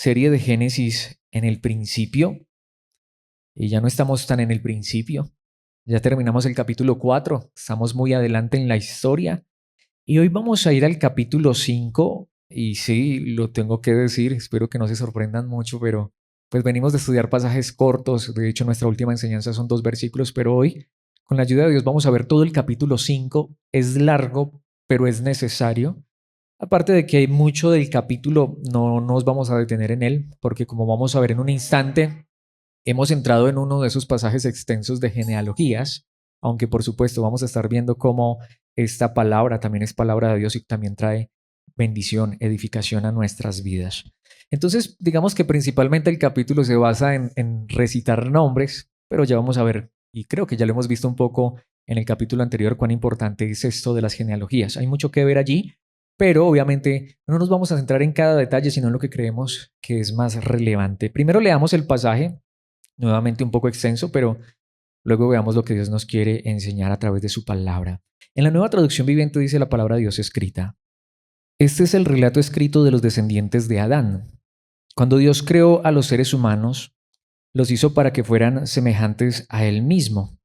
serie de Génesis en el principio, y ya no estamos tan en el principio. Ya terminamos el capítulo 4, estamos muy adelante en la historia y hoy vamos a ir al capítulo 5 y sí, lo tengo que decir, espero que no se sorprendan mucho, pero pues venimos de estudiar pasajes cortos, de hecho nuestra última enseñanza son 2 versículos, pero hoy con la ayuda de Dios vamos a ver todo el capítulo 5, es largo, pero es necesario. Aparte de que hay mucho del capítulo, no nos vamos a detener en él, porque como vamos a ver en un instante, hemos entrado en uno de esos pasajes extensos de genealogías, aunque por supuesto vamos a estar viendo cómo esta palabra también es palabra de Dios y también trae bendición, edificación a nuestras vidas. Entonces, digamos que principalmente el capítulo se basa en recitar nombres, pero ya vamos a ver, y creo que ya lo hemos visto un poco en el capítulo anterior, cuán importante es esto de las genealogías. Hay mucho que ver allí, pero obviamente no nos vamos a centrar en cada detalle, sino en lo que creemos que es más relevante. Primero leamos el pasaje, nuevamente un poco extenso, pero luego veamos lo que Dios nos quiere enseñar a través de su palabra. En la Nueva Traducción Viviente dice la palabra de Dios escrita: este es el relato escrito de los descendientes de Adán. Cuando Dios creó a los seres humanos, los hizo para que fueran semejantes a Él mismo.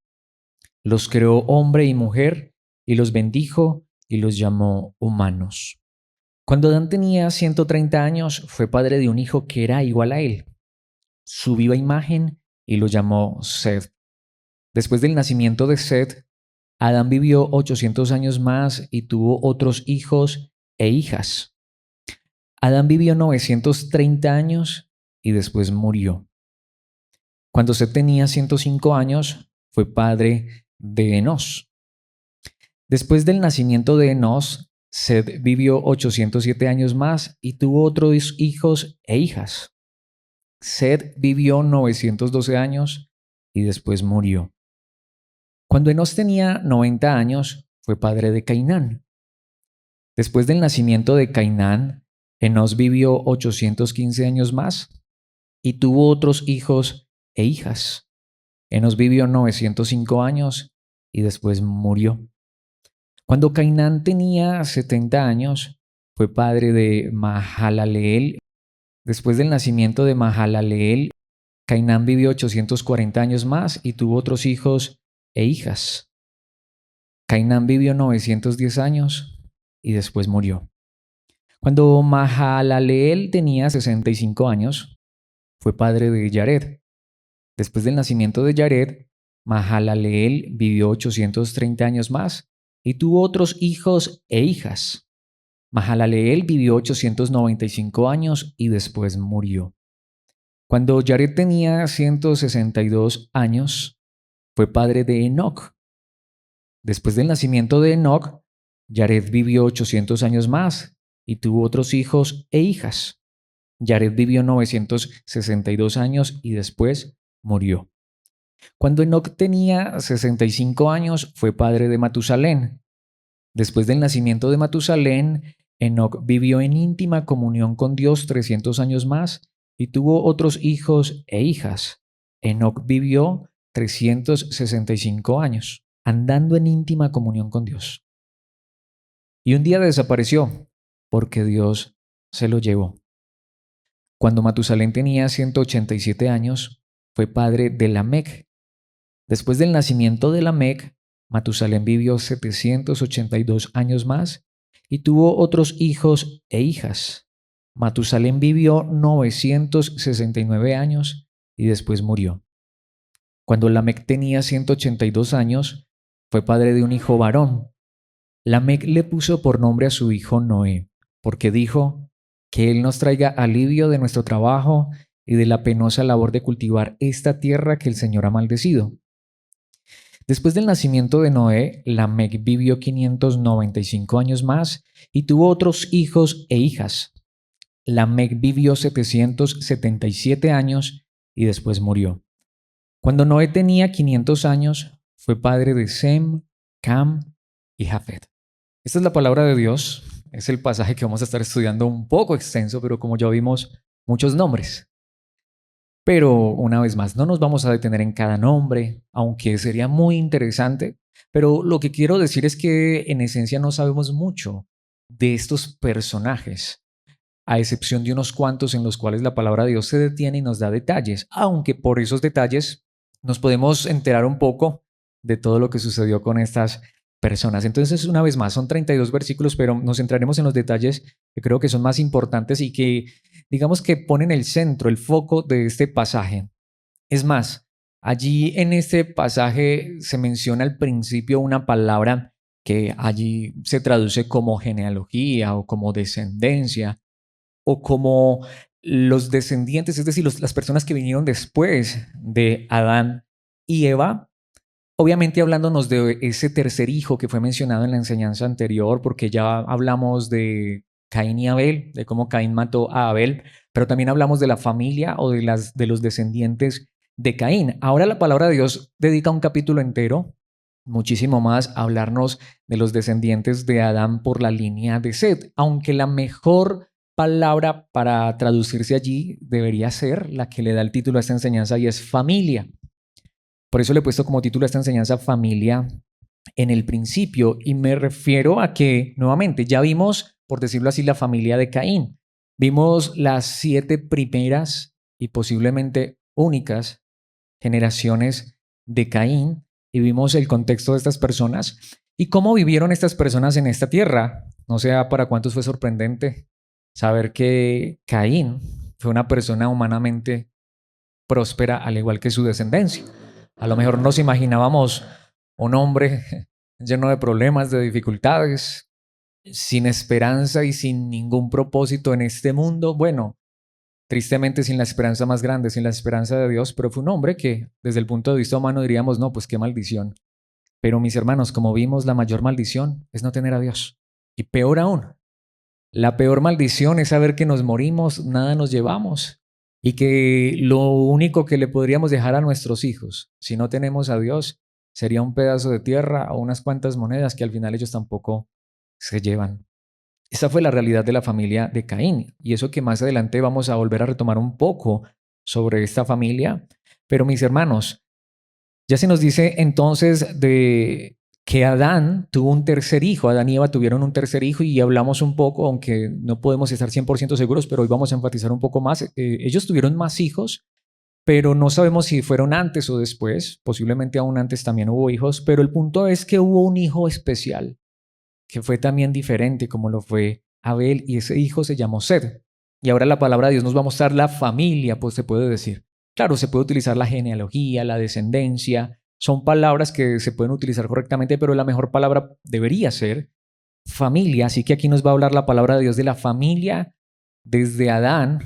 Los creó hombre y mujer y los bendijo y los llamó humanos. Cuando Adán tenía 130 años, fue padre de un hijo que era igual a él, su viva imagen, y lo llamó Seth. Después del nacimiento de Seth, Adán vivió 800 años más y tuvo otros hijos e hijas. Adán vivió 930 años y después murió. Cuando Seth tenía 105 años, fue padre de Enos. Después del nacimiento de Enos, Seth vivió 807 años más y tuvo otros hijos e hijas. Seth vivió 912 años y después murió. Cuando Enos tenía 90 años, fue padre de Cainán. Después del nacimiento de Cainán, Enos vivió 815 años más y tuvo otros hijos e hijas. Enos vivió 905 años y después murió. Cuando Cainán tenía 70 años, fue padre de Mahalaleel. Después del nacimiento de Mahalaleel, Cainán vivió 840 años más y tuvo otros hijos e hijas. Cainán vivió 910 años y después murió. Cuando Mahalaleel tenía 65 años, fue padre de Yared. Después del nacimiento de Yared, Mahalaleel vivió 830 años más y tuvo otros hijos e hijas. Mahalaleel vivió 895 años y después murió. Cuando Yared tenía 162 años, fue padre de Enoc. Después del nacimiento de Enoc, Yared vivió 800 años más y tuvo otros hijos e hijas. Yared vivió 962 años y después murió. Cuando Enoc tenía 65 años, fue padre de Matusalén. Después del nacimiento de Matusalén, Enoc vivió en íntima comunión con Dios 300 años más y tuvo otros hijos e hijas. Enoc vivió 365 años, andando en íntima comunión con Dios. Y un día desapareció, porque Dios se lo llevó. Cuando Matusalén tenía 187 años, fue padre de Lamec. Después del nacimiento de Lamec, Matusalén vivió 782 años más y tuvo otros hijos e hijas. Matusalén vivió 969 años y después murió. Cuando Lamec tenía 182 años, fue padre de un hijo varón. Lamec le puso por nombre a su hijo Noé, porque dijo: que él nos traiga alivio de nuestro trabajo y de la penosa labor de cultivar esta tierra que el Señor ha maldecido. Después del nacimiento de Noé, Lamec vivió 595 años más y tuvo otros hijos e hijas. Lamec vivió 777 años y después murió. Cuando Noé tenía 500 años, fue padre de Sem, Cam y Jafet. Esta es la palabra de Dios. Es el pasaje que vamos a estar estudiando, un poco extenso, pero como ya vimos, muchos nombres. Pero una vez más, no nos vamos a detener en cada nombre, aunque sería muy interesante, pero lo que quiero decir es que en esencia no sabemos mucho de estos personajes. a excepción de unos cuantos en los cuales la palabra de Dios se detiene y nos da detalles, aunque por esos detalles nos podemos enterar un poco de todo lo que sucedió con estas personas. Entonces, una vez más, son 32 versículos, pero nos centraremos en los detalles que creo que son más importantes y que, digamos que ponen el centro, el foco de este pasaje. Es más, allí en este pasaje se menciona al principio una palabra que allí se traduce como genealogía o como descendencia o como los descendientes, es decir, las personas que vinieron después de Adán y Eva, obviamente hablándonos de ese tercer hijo que fue mencionado en la enseñanza anterior, porque ya hablamos de Caín y Abel, de cómo Caín mató a Abel, pero también hablamos de la familia o de los descendientes de Caín. Ahora la palabra de Dios dedica un capítulo entero, muchísimo más, a hablarnos de los descendientes de Adán por la línea de Set, aunque la mejor palabra para traducirse allí debería ser la que le da el título a esta enseñanza y es familia. Por eso le he puesto como título a esta enseñanza familia en el principio y me refiero a que nuevamente ya vimos, por decirlo así, la familia de Caín. Vimos las 7 primeras y posiblemente únicas generaciones de Caín y vimos el contexto de estas personas y cómo vivieron estas personas en esta tierra. No sé para cuántos fue sorprendente saber que Caín fue una persona humanamente próspera al igual que su descendencia. A lo mejor nos imaginábamos un hombre lleno de problemas, de dificultades, sin esperanza y sin ningún propósito en este mundo. Bueno, tristemente sin la esperanza más grande, sin la esperanza de Dios, pero fue un hombre que desde el punto de vista humano diríamos, no, pues qué maldición. Pero mis hermanos, como vimos, la mayor maldición es no tener a Dios. Y peor aún, la peor maldición es saber que nos morimos, nada nos llevamos y que lo único que le podríamos dejar a nuestros hijos, si no tenemos a Dios, sería un pedazo de tierra o unas cuantas monedas que al final ellos tampoco se llevan. Esa fue la realidad de la familia de Caín y eso que más adelante vamos a volver a retomar un poco sobre esta familia. Pero mis hermanos, ya se nos dice entonces de que Adán tuvo un tercer hijo, Adán y Eva tuvieron un tercer hijo y hablamos un poco, aunque no podemos estar 100% seguros, pero hoy vamos a enfatizar un poco más. Ellos tuvieron más hijos, pero no sabemos si fueron antes o después, posiblemente aún antes también hubo hijos, pero el punto es que hubo un hijo especial, que fue también diferente como lo fue Abel y ese hijo se llamó Sed. Y ahora la palabra de Dios nos va a mostrar la familia, pues se puede decir. Claro, se puede utilizar la genealogía, la descendencia, son palabras que se pueden utilizar correctamente, pero la mejor palabra debería ser familia. Así que aquí nos va a hablar la palabra de Dios de la familia desde Adán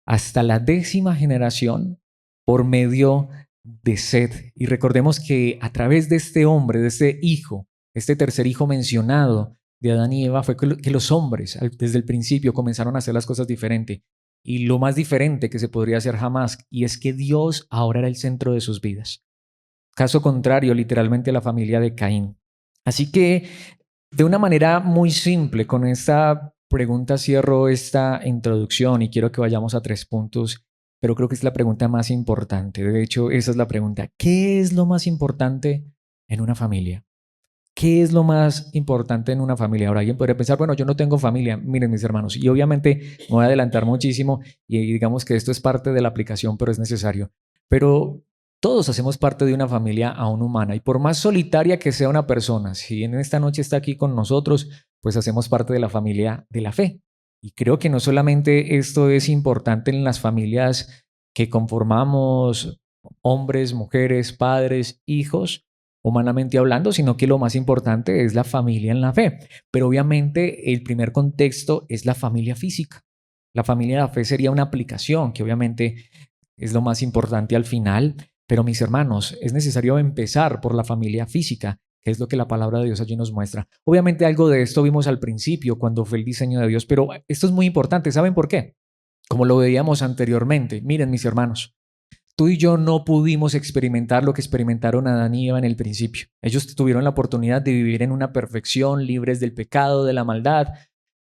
hasta la 10ª generación por medio de Set. Y recordemos que a través de este hombre, de este hijo, este tercer hijo mencionado de Adán y Eva, fue que los hombres desde el principio comenzaron a hacer las cosas diferente. Y lo más diferente que se podría hacer jamás, y es que Dios ahora era el centro de sus vidas. Caso contrario, literalmente, a la familia de Caín. Así que, de una manera muy simple, con esta pregunta cierro esta introducción y quiero que vayamos a 3 puntos, pero creo que es la pregunta más importante. De hecho, esa es la pregunta. ¿Qué es lo más importante en una familia? ¿Qué es lo más importante en una familia? Ahora alguien podría pensar, bueno, yo no tengo familia. Miren, mis hermanos, y obviamente me voy a adelantar muchísimo y digamos que esto es parte de la aplicación, pero es necesario. Pero todos hacemos parte de una familia aún humana y por más solitaria que sea una persona, si en esta noche está aquí con nosotros, pues hacemos parte de la familia de la fe. Y creo que no solamente esto es importante en las familias que conformamos hombres, mujeres, padres, hijos, humanamente hablando, sino que lo más importante es la familia en la fe. Pero obviamente el primer contexto es la familia física. La familia de la fe sería una aplicación que obviamente es lo más importante al final, pero mis hermanos, es necesario empezar por la familia física, que es lo que la palabra de Dios allí nos muestra. Obviamente algo de esto vimos al principio cuando fue el diseño de Dios, pero esto es muy importante. ¿Saben por qué? Como lo veíamos anteriormente. Miren, mis hermanos, tú y yo no pudimos experimentar lo que experimentaron Adán y Eva en el principio. Ellos tuvieron la oportunidad de vivir en una perfección, libres del pecado, de la maldad.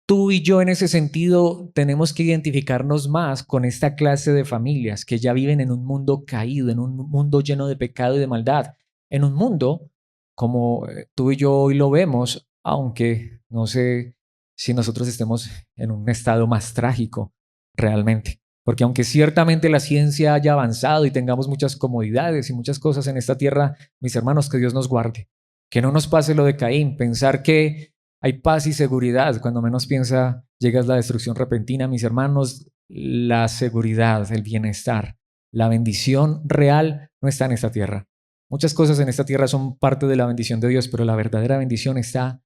Tú y yo en ese sentido tenemos que identificarnos más con esta clase de familias que ya viven en un mundo caído, en un mundo lleno de pecado y de maldad, en un mundo como tú y yo hoy lo vemos, aunque no sé si nosotros estemos en un estado más trágico realmente. Porque aunque ciertamente la ciencia haya avanzado y tengamos muchas comodidades y muchas cosas en esta tierra, mis hermanos, que Dios nos guarde. Que no nos pase lo de Caín, pensar que hay paz y seguridad. Cuando menos piensa, llega la destrucción repentina. Mis hermanos, la seguridad, el bienestar, la bendición real no está en esta tierra. Muchas cosas en esta tierra son parte de la bendición de Dios, pero la verdadera bendición está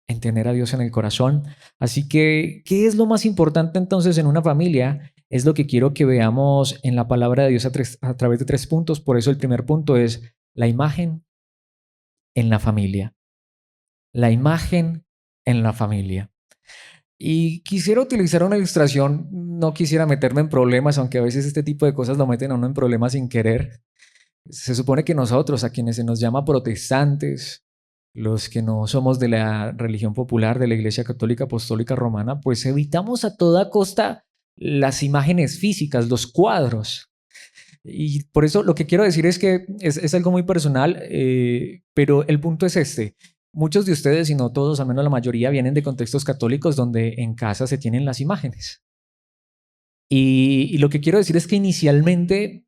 en tener a Dios en el corazón. Así que, ¿qué es lo más importante entonces en una familia? Es lo que quiero que veamos en la palabra de Dios a través de 3 puntos. Por eso el primer punto es la imagen en la familia. La imagen en la familia. Y quisiera utilizar una ilustración, no quisiera meterme en problemas, aunque a veces este tipo de cosas lo meten a uno en problemas sin querer. Se supone que nosotros, a quienes se nos llama protestantes, los que no somos de la religión popular, de la Iglesia Católica Apostólica Romana, pues evitamos a toda costa las imágenes físicas, los cuadros. Y por eso lo que quiero decir es que es algo muy personal, pero el punto es este. Muchos de ustedes, y no todos, al menos la mayoría, vienen de contextos católicos donde en casa se tienen las imágenes. Y lo que quiero decir es que inicialmente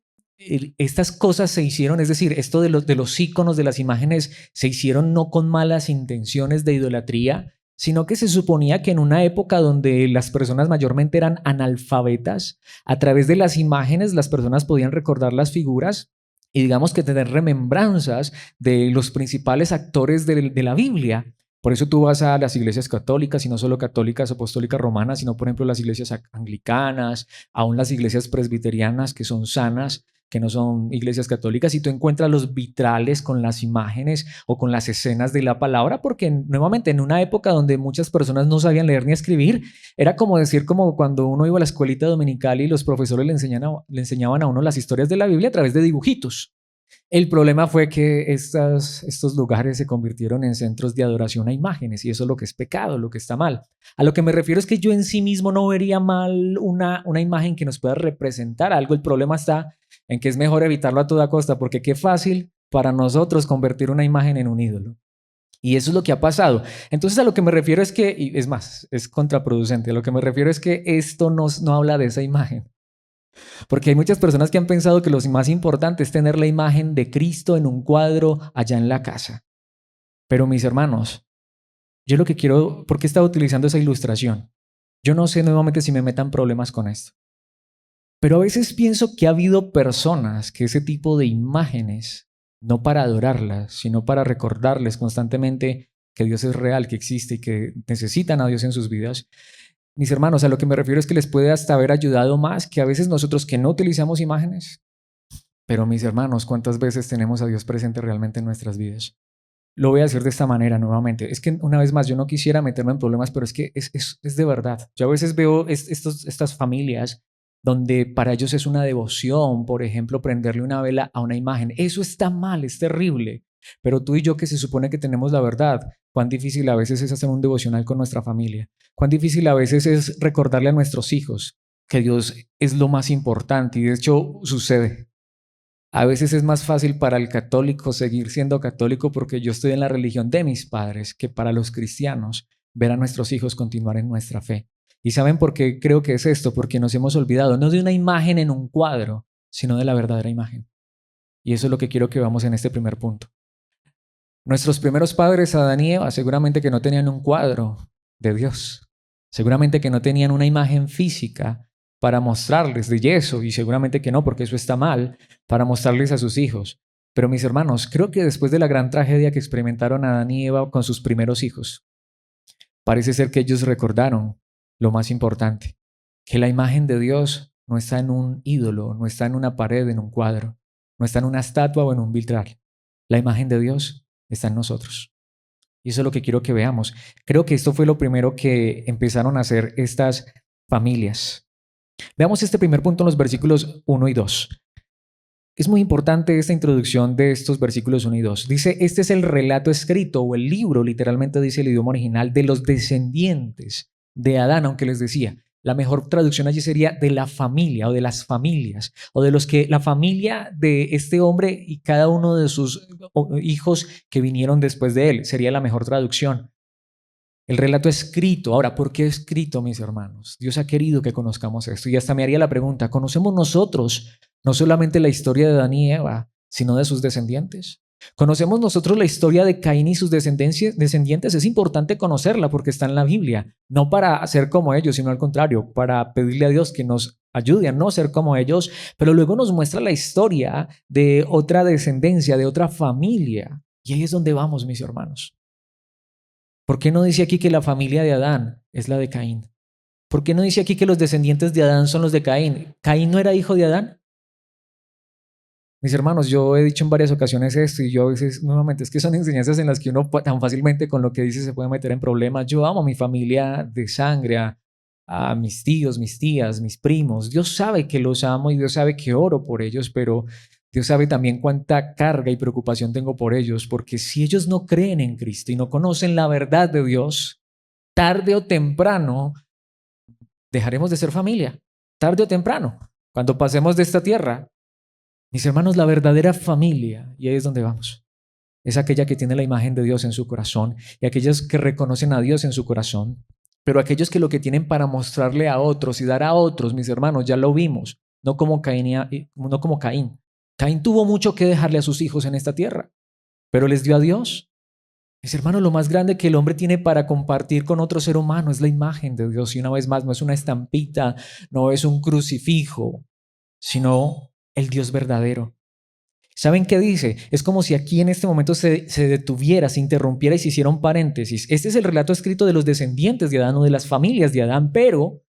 estas cosas se hicieron, es decir, esto de los íconos, de las imágenes, se hicieron no con malas intenciones de idolatría, sino que se suponía que en una época donde las personas mayormente eran analfabetas, a través de las imágenes las personas podían recordar las figuras y digamos que tener remembranzas de los principales actores de la Biblia. Por eso tú vas a las iglesias católicas, y no solo católicas, apostólicas romanas, sino por ejemplo las iglesias anglicanas, aún las iglesias presbiterianas que son sanas, que no son iglesias católicas, y tú encuentras los vitrales con las imágenes o con las escenas de la palabra, porque nuevamente en una época donde muchas personas no sabían leer ni escribir, era como decir como cuando uno iba a la escuelita dominical y los profesores le enseñaban a uno las historias de la Biblia a través de dibujitos. El problema fue que estos lugares se convirtieron en centros de adoración a imágenes y eso es lo que es pecado, lo que está mal. A lo que me refiero es que yo en sí mismo no vería mal una imagen que nos pueda representar algo. El problema está en que es mejor evitarlo a toda costa porque qué fácil para nosotros convertir una imagen en un ídolo. Y eso es lo que ha pasado. Entonces a lo que me refiero es que, y es más, es contraproducente, a lo que me refiero es que esto no habla de esa imagen. Porque hay muchas personas que han pensado que lo más importante es tener la imagen de Cristo en un cuadro allá en la casa. Pero mis hermanos, yo lo que quiero, ¿por qué estaba utilizando esa ilustración? Yo no sé nuevamente si me metan problemas con esto. Pero a veces pienso que ha habido personas que ese tipo de imágenes, no para adorarlas, sino para recordarles constantemente que Dios es real, que existe y que necesitan a Dios en sus vidas. Mis hermanos, a lo que me refiero es que les puede hasta haber ayudado más que a veces nosotros que no utilizamos imágenes. Pero mis hermanos, ¿cuántas veces tenemos a Dios presente realmente en nuestras vidas? Lo voy a decir de esta manera nuevamente. Es que una vez más, yo no quisiera meterme en problemas, pero es que es de verdad. Yo a veces veo estas familias donde para ellos es una devoción, por ejemplo, prenderle una vela a una imagen. Eso está mal, es terrible. Pero tú y yo que se supone que tenemos la verdad, cuán difícil a veces es hacer un devocional con nuestra familia. Cuán difícil a veces es recordarle a nuestros hijos que Dios es lo más importante y de hecho sucede. A veces es más fácil para el católico seguir siendo católico porque yo estoy en la religión de mis padres que para los cristianos ver a nuestros hijos continuar en nuestra fe. ¿Y saben por qué creo que es esto? Porque nos hemos olvidado no de una imagen en un cuadro, sino de la verdadera imagen. Y eso es lo que quiero que veamos en este primer punto. Nuestros primeros padres, Adán y Eva, seguramente que no tenían un cuadro de Dios. Seguramente que no tenían una imagen física para mostrarles de yeso, y seguramente que no, porque eso está mal, para mostrarles a sus hijos. Pero mis hermanos, creo que después de la gran tragedia que experimentaron Adán y Eva con sus primeros hijos, parece ser que ellos recordaron lo más importante, que la imagen de Dios no está en un ídolo, no está en una pared, en un cuadro, no está en una estatua o en un vitral. La imagen de Dios está en nosotros. Y eso es lo que quiero que veamos. Creo que esto fue lo primero que empezaron a hacer estas familias. Veamos este primer punto en los versículos 1 y 2. Es muy importante esta introducción de estos versículos 1 y 2. Dice, este es el relato escrito o el libro, literalmente dice el idioma original, de los descendientes de Adán, aunque les decía, la mejor traducción allí sería de la familia o de las familias o de los que la familia de este hombre y cada uno de sus hijos que vinieron después de él, sería la mejor traducción. El relato escrito. Ahora, ¿por qué escrito, mis hermanos? Dios ha querido que conozcamos esto. Y hasta me haría la pregunta, ¿conocemos nosotros no solamente la historia de Adán y Eva, sino de sus descendientes? ¿Conocemos nosotros la historia de Caín y sus descendientes? Es importante conocerla porque está en la Biblia, no para ser como ellos, sino al contrario, para pedirle a Dios que nos ayude a no ser como ellos, pero luego nos muestra la historia de otra descendencia, de otra familia. Y ahí es donde vamos, mis hermanos. ¿Por qué no dice aquí que la familia de Adán es la de Caín? ¿Por qué no dice aquí que los descendientes de Adán son los de Caín? ¿Caín no era hijo de Adán? Mis hermanos, yo he dicho en varias ocasiones esto y yo a veces, nuevamente, es que son enseñanzas en las que uno tan fácilmente con lo que dice se puede meter en problemas. Yo amo a mi familia de sangre, a mis tíos, mis tías, mis primos. Dios sabe que los amo y Dios sabe que oro por ellos, pero Dios sabe también cuánta carga y preocupación tengo por ellos, porque si ellos no creen en Cristo y no conocen la verdad de Dios, tarde o temprano dejaremos de ser familia, tarde o temprano, cuando pasemos de esta tierra. Mis hermanos, la verdadera familia, y ahí es donde vamos, es aquella que tiene la imagen de Dios en su corazón y aquellos que reconocen a Dios en su corazón, pero aquellos que lo que tienen para mostrarle a otros y dar a otros, mis hermanos, ya lo vimos, no como Caín. Caín tuvo mucho que dejarle a sus hijos en esta tierra, pero les dio a Dios. Mis hermanos, lo más grande que el hombre tiene para compartir con otro ser humano es la imagen de Dios. Y una vez más, no es una estampita, no es un crucifijo, sino el Dios verdadero. ¿Saben qué dice? Es como si aquí en este momento se detuviera, se interrumpiera y se hiciera un paréntesis. Este es el relato escrito de los descendientes de Adán o de las familias de Adán, pero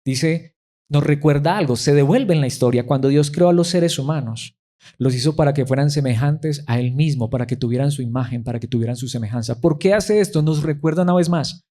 dice, nos recuerda algo, se devuelve en la historia cuando Dios creó a los seres humanos. Los hizo para que fueran semejantes a Él mismo, para que tuvieran su imagen, para que tuvieran su semejanza. ¿Por qué hace esto? Nos recuerda una vez más.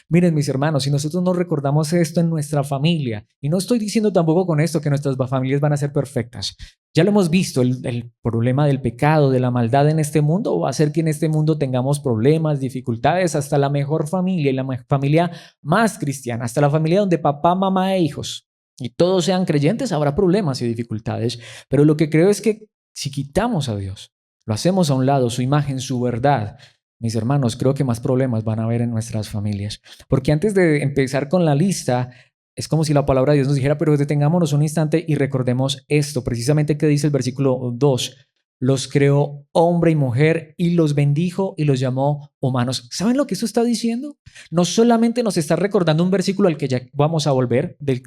Miren, mis hermanos, si nosotros no recordamos esto en nuestra familia, y no estoy diciendo tampoco con esto que nuestras familias van a ser perfectas, ya lo hemos visto, el problema del pecado, de la maldad en este mundo va a hacer que en este mundo tengamos problemas, dificultades, hasta la mejor familia y la familia más cristiana, hasta la familia donde papá, mamá e hijos, y todos sean creyentes, habrá problemas y dificultades, pero lo que creo es que si quitamos a Dios, lo hacemos a un lado, su imagen, su verdad, mis hermanos, creo que más problemas van a haber en nuestras familias. Porque antes de empezar con la lista, es como si la palabra de Dios nos dijera, pero detengámonos un instante y recordemos esto, precisamente que dice el versículo 2. Los creó hombre y mujer y los bendijo y los llamó humanos. ¿Saben lo que eso está diciendo? No solamente nos está recordando un versículo al que ya vamos a volver, del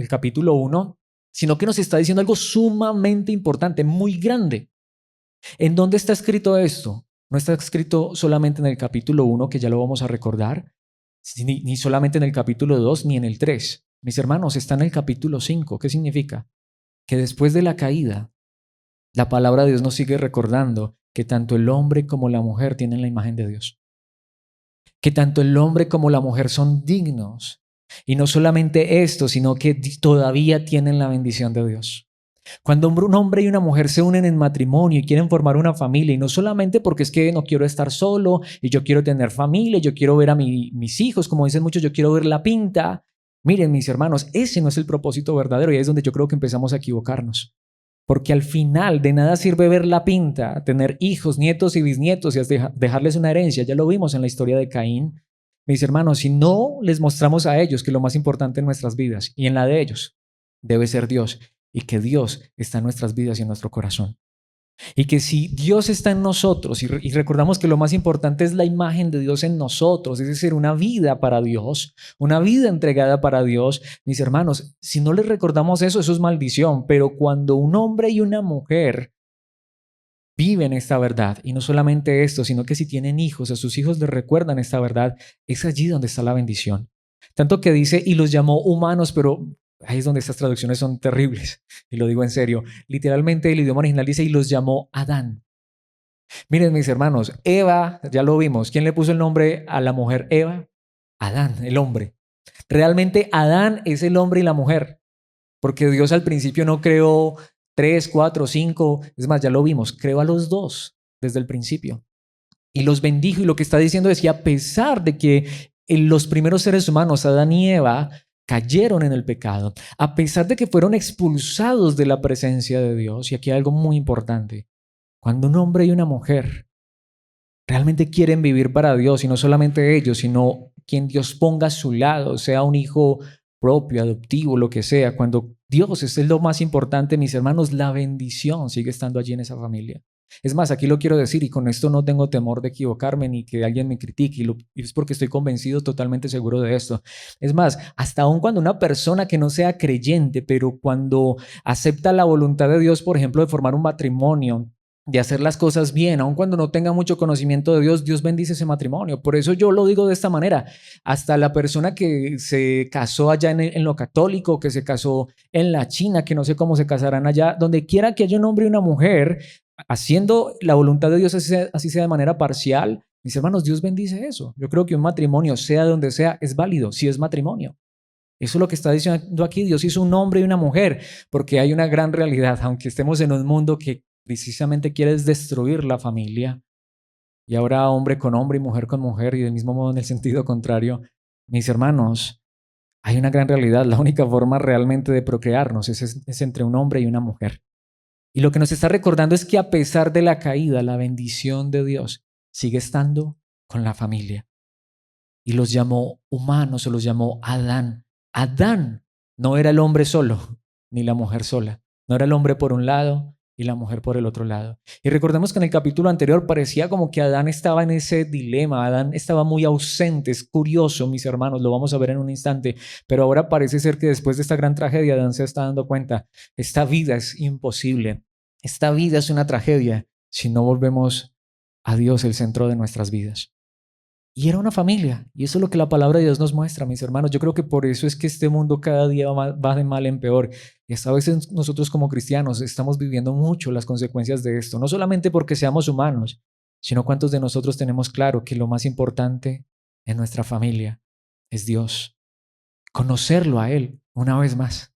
capítulo 1, sino que nos está diciendo algo sumamente importante, muy grande. ¿En dónde está escrito esto? No está escrito solamente en el capítulo 1, que ya lo vamos a recordar, ni solamente en el capítulo 2, ni en el 3. Mis hermanos, está en el capítulo 5. ¿Qué significa? Que después de la caída, la palabra de Dios nos sigue recordando que tanto el hombre como la mujer tienen la imagen de Dios. Que tanto el hombre como la mujer son dignos. Y no solamente esto, sino que todavía tienen la bendición de Dios. Cuando un hombre y una mujer se unen en matrimonio y quieren formar una familia, y no solamente porque es que no quiero estar solo y yo quiero tener familia, yo quiero ver a mis hijos, como dicen muchos, yo quiero ver la pinta. Miren, mis hermanos, ese no es el propósito verdadero y ahí es donde yo creo que empezamos a equivocarnos. Porque al final de nada sirve ver la pinta, tener hijos, nietos y bisnietos y dejarles una herencia. Ya lo vimos en la historia de Caín. Mis hermanos, si no les mostramos a ellos que lo más importante en nuestras vidas y en la de ellos debe ser Dios, y que Dios está en nuestras vidas y en nuestro corazón. Y que si Dios está en nosotros y recordamos que lo más importante es la imagen de Dios en nosotros, es decir, una vida para Dios, una vida entregada para Dios, mis hermanos, si no les recordamos eso, eso es maldición. Pero cuando un hombre y una mujer viven esta verdad, y no solamente esto, sino que si tienen hijos, a sus hijos les recuerdan esta verdad, es allí donde está la bendición. Tanto que dice, y los llamó humanos, pero ahí es donde estas traducciones son terribles, y lo digo en serio. Literalmente el idioma original dice, y los llamó Adán. Miren, mis hermanos, Eva, ya lo vimos. ¿Quién le puso el nombre a la mujer Eva? Adán, el hombre. Realmente Adán es el hombre y la mujer, porque Dios al principio no creó 3, 4, 5, es más, ya lo vimos, creó a los dos desde el principio. Y los bendijo, y lo que está diciendo es que a pesar de que los primeros seres humanos, Adán y Eva, cayeron en el pecado, a pesar de que fueron expulsados de la presencia de Dios, y aquí hay algo muy importante, cuando un hombre y una mujer realmente quieren vivir para Dios, y no solamente ellos, sino quien Dios ponga a su lado, sea un hijo propio, adoptivo, lo que sea, cuando Dios es lo más importante, mis hermanos, la bendición sigue estando allí en esa familia. Es más, aquí lo quiero decir y con esto no tengo temor de equivocarme ni que alguien me critique y es porque estoy convencido, totalmente seguro de esto. Es más, hasta aun cuando una persona que no sea creyente, pero cuando acepta la voluntad de Dios, por ejemplo, de formar un matrimonio, de hacer las cosas bien, aun cuando no tenga mucho conocimiento de Dios, Dios bendice ese matrimonio. Por eso yo lo digo de esta manera. Hasta la persona que se casó allá en lo católico, que se casó en la China, que no sé cómo se casarán allá, donde quiera que haya un hombre y una mujer, haciendo la voluntad de Dios, así sea de manera parcial, mis hermanos, Dios bendice eso. Yo creo que un matrimonio, sea donde sea, es válido, si es matrimonio. Eso es lo que está diciendo aquí. Dios hizo un hombre y una mujer, porque hay una gran realidad, aunque estemos en un mundo que precisamente quiere destruir la familia, y ahora hombre con hombre y mujer con mujer, y del mismo modo en el sentido contrario, mis hermanos, hay una gran realidad. La única forma realmente de procrearnos es entre un hombre y una mujer. Y lo que nos está recordando es que a pesar de la caída, la bendición de Dios sigue estando con la familia. Y los llamó humanos o los llamó Adán. Adán no era el hombre solo, ni la mujer sola. No era el hombre por un lado y la mujer por el otro lado. Y recordemos que en el capítulo anterior parecía como que Adán estaba en ese dilema. Adán estaba muy ausente. Es curioso, mis hermanos, lo vamos a ver en un instante. Pero ahora parece ser que después de esta gran tragedia, Adán se está dando cuenta. Esta vida es imposible. Esta vida es una tragedia si no volvemos a Dios el centro de nuestras vidas. Y era una familia, y eso es lo que la palabra de Dios nos muestra, mis hermanos. Yo creo que por eso es que este mundo cada día va de mal en peor. Y hasta a veces nosotros como cristianos estamos viviendo mucho las consecuencias de esto, no solamente porque seamos humanos, sino cuántos de nosotros tenemos claro que lo más importante en nuestra familia es Dios. Conocerlo a Él una vez más.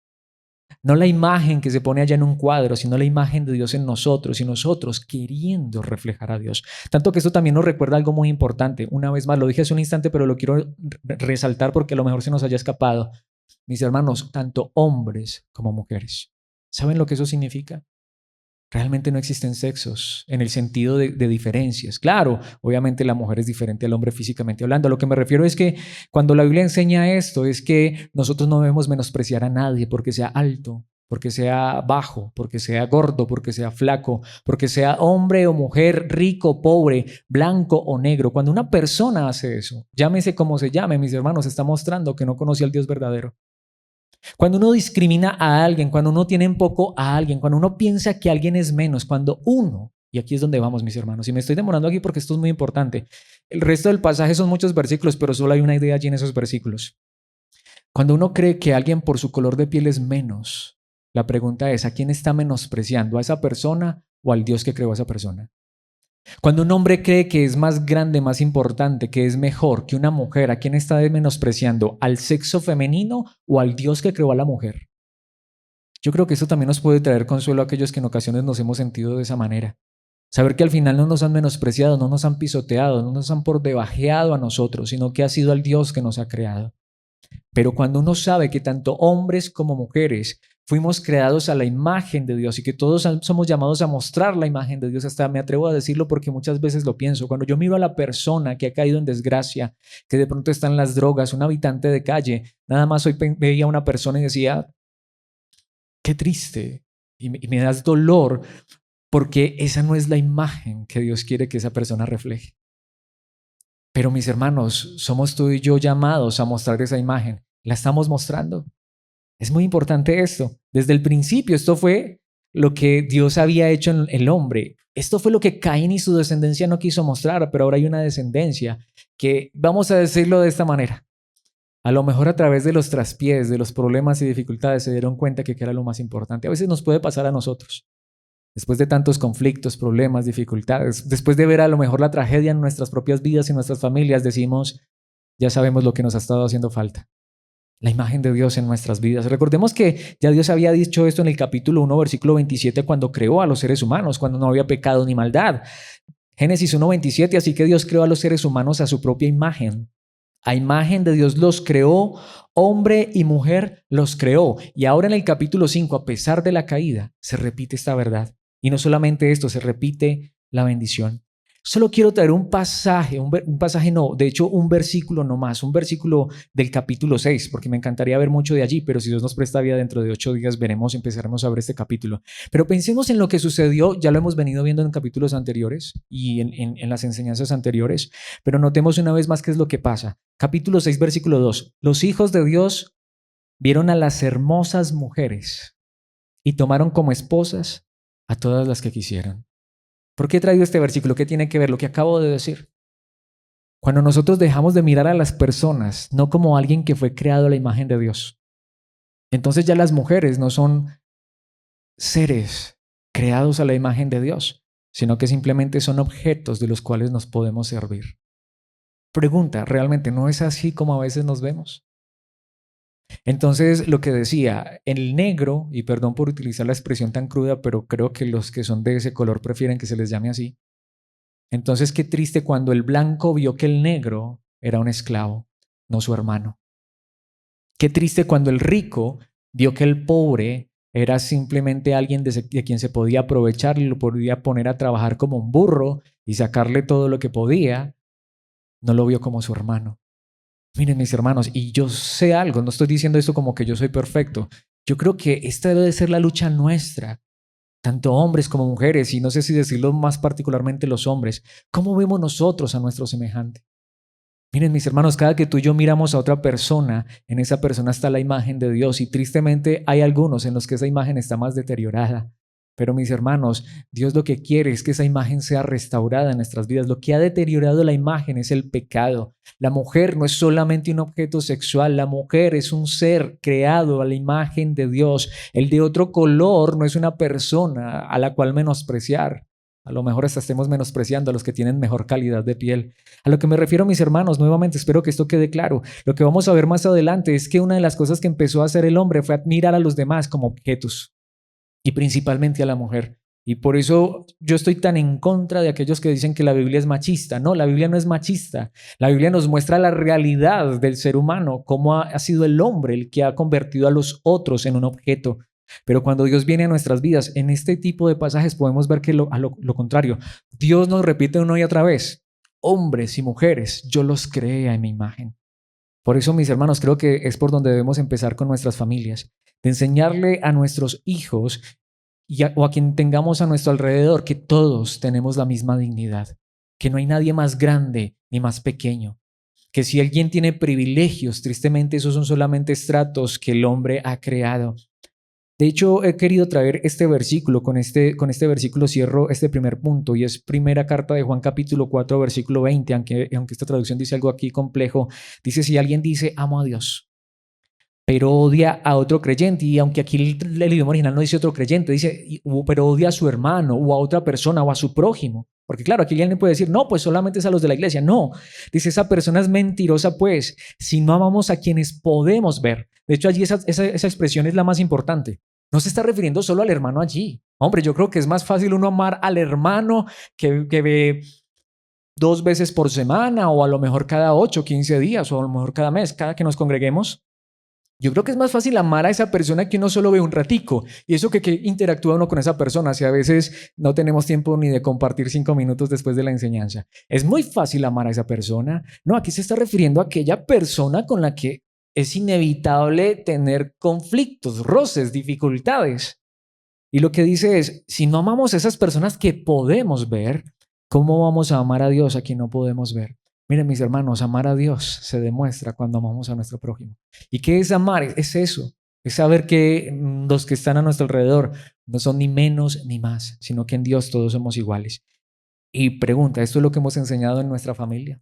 No la imagen que se pone allá en un cuadro, sino la imagen de Dios en nosotros y nosotros queriendo reflejar a Dios. Tanto que esto también nos recuerda algo muy importante. Una vez más, lo dije hace un instante, pero lo quiero resaltar porque a lo mejor se nos haya escapado. Mis hermanos, tanto hombres como mujeres. ¿Saben lo que eso significa? Realmente no existen sexos en el sentido de diferencias. Claro, obviamente la mujer es diferente al hombre físicamente hablando. A lo que me refiero es que cuando la Biblia enseña esto, es que nosotros no debemos menospreciar a nadie porque sea alto, porque sea bajo, porque sea gordo, porque sea flaco, porque sea hombre o mujer, rico, pobre, blanco o negro. Cuando una persona hace eso, llámese como se llame, mis hermanos, está mostrando que no conoce al Dios verdadero. Cuando uno discrimina a alguien, cuando uno tiene en poco a alguien, cuando uno piensa que alguien es menos, cuando uno, y aquí es donde vamos, mis hermanos, y me estoy demorando aquí porque esto es muy importante. El resto del pasaje son muchos versículos, pero solo hay una idea allí en esos versículos. Cuando uno cree que alguien por su color de piel es menos, la pregunta es, ¿a quién está menospreciando? ¿A esa persona o al Dios que creó a esa persona? Cuando un hombre cree que es más grande, más importante, que es mejor que una mujer, ¿a quién está menospreciando? ¿Al sexo femenino o al Dios que creó a la mujer? Yo creo que eso también nos puede traer consuelo a aquellos que en ocasiones nos hemos sentido de esa manera. Saber que al final no nos han menospreciado, no nos han pisoteado, no nos han por debajeado a nosotros, sino que ha sido el Dios que nos ha creado. Pero cuando uno sabe que tanto hombres como mujeres fuimos creados a la imagen de Dios y que todos somos llamados a mostrar la imagen de Dios, hasta me atrevo a decirlo porque muchas veces lo pienso, cuando yo miro a la persona que ha caído en desgracia, que de pronto está en las drogas, un habitante de calle, nada más hoy veía a una persona y decía, qué triste, y me das dolor porque esa no es la imagen que Dios quiere que esa persona refleje. Pero mis hermanos, somos tú y yo llamados a mostrar esa imagen. ¿La estamos mostrando? Es muy importante esto. Desde el principio, esto fue lo que Dios había hecho en el hombre. Esto fue lo que Caín y su descendencia no quiso mostrar, pero ahora hay una descendencia que, vamos a decirlo de esta manera, a lo mejor a través de los traspiés, de los problemas y dificultades, se dieron cuenta que era lo más importante. A veces nos puede pasar a nosotros. Después de tantos conflictos, problemas, dificultades, después de ver a lo mejor la tragedia en nuestras propias vidas y nuestras familias, decimos, ya sabemos lo que nos ha estado haciendo falta. La imagen de Dios en nuestras vidas. Recordemos que ya Dios había dicho esto en el capítulo 1, versículo 27, cuando creó a los seres humanos, cuando no había pecado ni maldad. Génesis 1:27, así que Dios creó a los seres humanos a su propia imagen. A imagen de Dios los creó, hombre y mujer los creó. Y ahora en el capítulo 5, a pesar de la caída, se repite esta verdad. Y no solamente esto, se repite la bendición. Solo quiero traer un pasaje, un pasaje no, de hecho un versículo no más, un versículo del capítulo 6, porque me encantaría ver mucho de allí, pero si Dios nos presta vida dentro de 8 días empezaremos a ver este capítulo. Pero pensemos en lo que sucedió, ya lo hemos venido viendo en capítulos anteriores y en las enseñanzas anteriores, pero notemos una vez más qué es lo que pasa. Capítulo 6, versículo 2. Los hijos de Dios vieron a las hermosas mujeres y tomaron como esposas a todas las que quisieron. ¿Por qué he traído este versículo? ¿Qué tiene que ver lo que acabo de decir? Cuando nosotros dejamos de mirar a las personas no como alguien que fue creado a la imagen de Dios, entonces ya las mujeres no son seres creados a la imagen de Dios, sino que simplemente son objetos de los cuales nos podemos servir. Pregunta, ¿realmente no es así como a veces nos vemos? Entonces, lo que decía, el negro, y perdón por utilizar la expresión tan cruda, pero creo que los que son de ese color prefieren que se les llame así. Entonces, qué triste cuando el blanco vio que el negro era un esclavo, no su hermano. Qué triste cuando el rico vio que el pobre era simplemente alguien de quien se podía aprovechar y lo podía poner a trabajar como un burro y sacarle todo lo que podía. No lo vio como su hermano. Miren, mis hermanos, y yo sé algo, no estoy diciendo esto como que yo soy perfecto. Yo creo que esta debe de ser la lucha nuestra, tanto hombres como mujeres, y no sé si decirlo más particularmente los hombres. ¿Cómo vemos nosotros a nuestro semejante? Miren, mis hermanos, cada que tú y yo miramos a otra persona, en esa persona está la imagen de Dios, y tristemente hay algunos en los que esa imagen está más deteriorada. Pero mis hermanos, Dios lo que quiere es que esa imagen sea restaurada en nuestras vidas. Lo que ha deteriorado la imagen es el pecado. La mujer no es solamente un objeto sexual, la mujer es un ser creado a la imagen de Dios. El de otro color no es una persona a la cual menospreciar. A lo mejor hasta estemos menospreciando a los que tienen mejor calidad de piel. A lo que me refiero, mis hermanos, nuevamente espero que esto quede claro. Lo que vamos a ver más adelante es que una de las cosas que empezó a hacer el hombre fue admirar a los demás como objetos, y principalmente a la mujer. Y por eso yo estoy tan en contra de aquellos que dicen que la Biblia es machista. No, la Biblia no es machista. La Biblia nos muestra la realidad del ser humano, cómo ha sido el hombre el que ha convertido a los otros en un objeto. Pero cuando Dios viene a nuestras vidas, en este tipo de pasajes podemos ver que lo contrario. Dios nos repite una y otra vez, hombres y mujeres, yo los creé a mi imagen. Por eso, mis hermanos, creo que es por donde debemos empezar con nuestras familias, de enseñarle a nuestros hijos o a quien tengamos a nuestro alrededor que todos tenemos la misma dignidad, que no hay nadie más grande ni más pequeño, que si alguien tiene privilegios, tristemente esos son solamente estratos que el hombre ha creado. De hecho, he querido traer este versículo, con este versículo cierro este primer punto, y es primera carta de Juan capítulo 4, versículo 20, aunque esta traducción dice algo aquí complejo. Dice, si alguien dice, amo a Dios, pero odia a otro creyente, y aunque aquí el idioma original no dice otro creyente, dice, pero odia a su hermano, o a otra persona, o a su prójimo. Porque claro, aquí alguien puede decir, no, pues solamente es a los de la iglesia. No, dice, esa persona es mentirosa, pues, si no amamos a quienes podemos ver. De hecho, allí esa expresión es la más importante. No se está refiriendo solo al hermano allí. Hombre, yo creo que es más fácil uno amar al hermano que ve 2 veces por semana, o a lo mejor cada 8, 15 días, o a lo mejor cada mes, cada que nos congreguemos. Yo creo que es más fácil amar a esa persona que uno solo ve un ratico, y eso que interactúa uno con esa persona, si a veces no tenemos tiempo ni de compartir 5 minutos después de la enseñanza. Es muy fácil amar a esa persona. No, aquí se está refiriendo a aquella persona con la que es inevitable tener conflictos, roces, dificultades. Y lo que dice es, si no amamos a esas personas que podemos ver, ¿cómo vamos a amar a Dios a quien no podemos ver? Miren, mis hermanos, amar a Dios se demuestra cuando amamos a nuestro prójimo. ¿Y qué es amar? Es eso, es saber que los que están a nuestro alrededor no son ni menos ni más, sino que en Dios todos somos iguales. Y pregunta, ¿esto es lo que hemos enseñado en nuestra familia?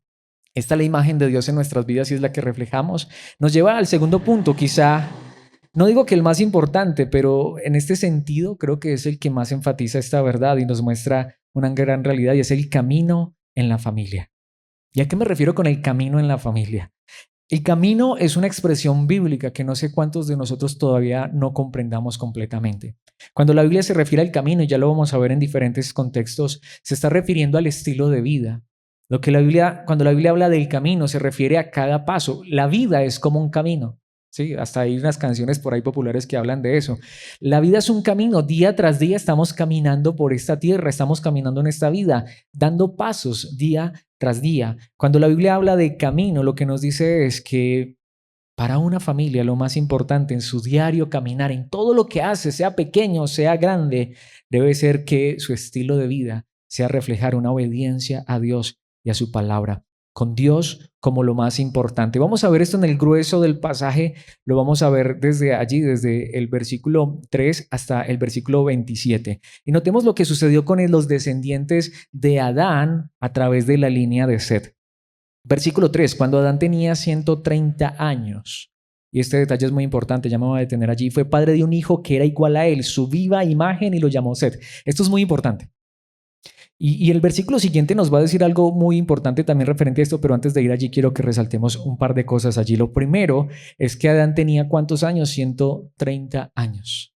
¿Esta es la imagen de Dios en nuestras vidas y es la que reflejamos? Nos lleva al segundo punto, quizá, no digo que el más importante, pero en este sentido creo que es el que más enfatiza esta verdad y nos muestra una gran realidad, y es el camino en la familia. ¿Y a qué me refiero con el camino en la familia? El camino es una expresión bíblica que no sé cuántos de nosotros todavía no comprendamos completamente. Cuando la Biblia se refiere al camino, y ya lo vamos a ver en diferentes contextos, se está refiriendo al estilo de vida. Cuando la Biblia habla del camino, se refiere a cada paso. La vida es como un camino. Sí, hasta hay unas canciones por ahí populares que hablan de eso. La vida es un camino, día tras día estamos caminando por esta tierra, estamos caminando en esta vida, dando pasos día tras día. Cuando la Biblia habla de camino, lo que nos dice es que para una familia lo más importante en su diario caminar, en todo lo que hace, sea pequeño, sea grande, debe ser que su estilo de vida sea reflejar una obediencia a Dios y a su palabra, con Dios como lo más importante. Vamos a ver esto en el grueso del pasaje, lo vamos a ver desde allí, desde el versículo 3 hasta el versículo 27. Y notemos lo que sucedió con los descendientes de Adán a través de la línea de Set. Versículo 3, cuando Adán tenía 130 años, y este detalle es muy importante, ya me voy a detener allí, fue padre de un hijo que era igual a él, su viva imagen, y lo llamó Set. Esto es muy importante. Y el versículo siguiente nos va a decir algo muy importante también referente a esto, pero antes de ir allí quiero que resaltemos un par de cosas allí. Lo primero es que Adán tenía ¿cuántos años? 130 años.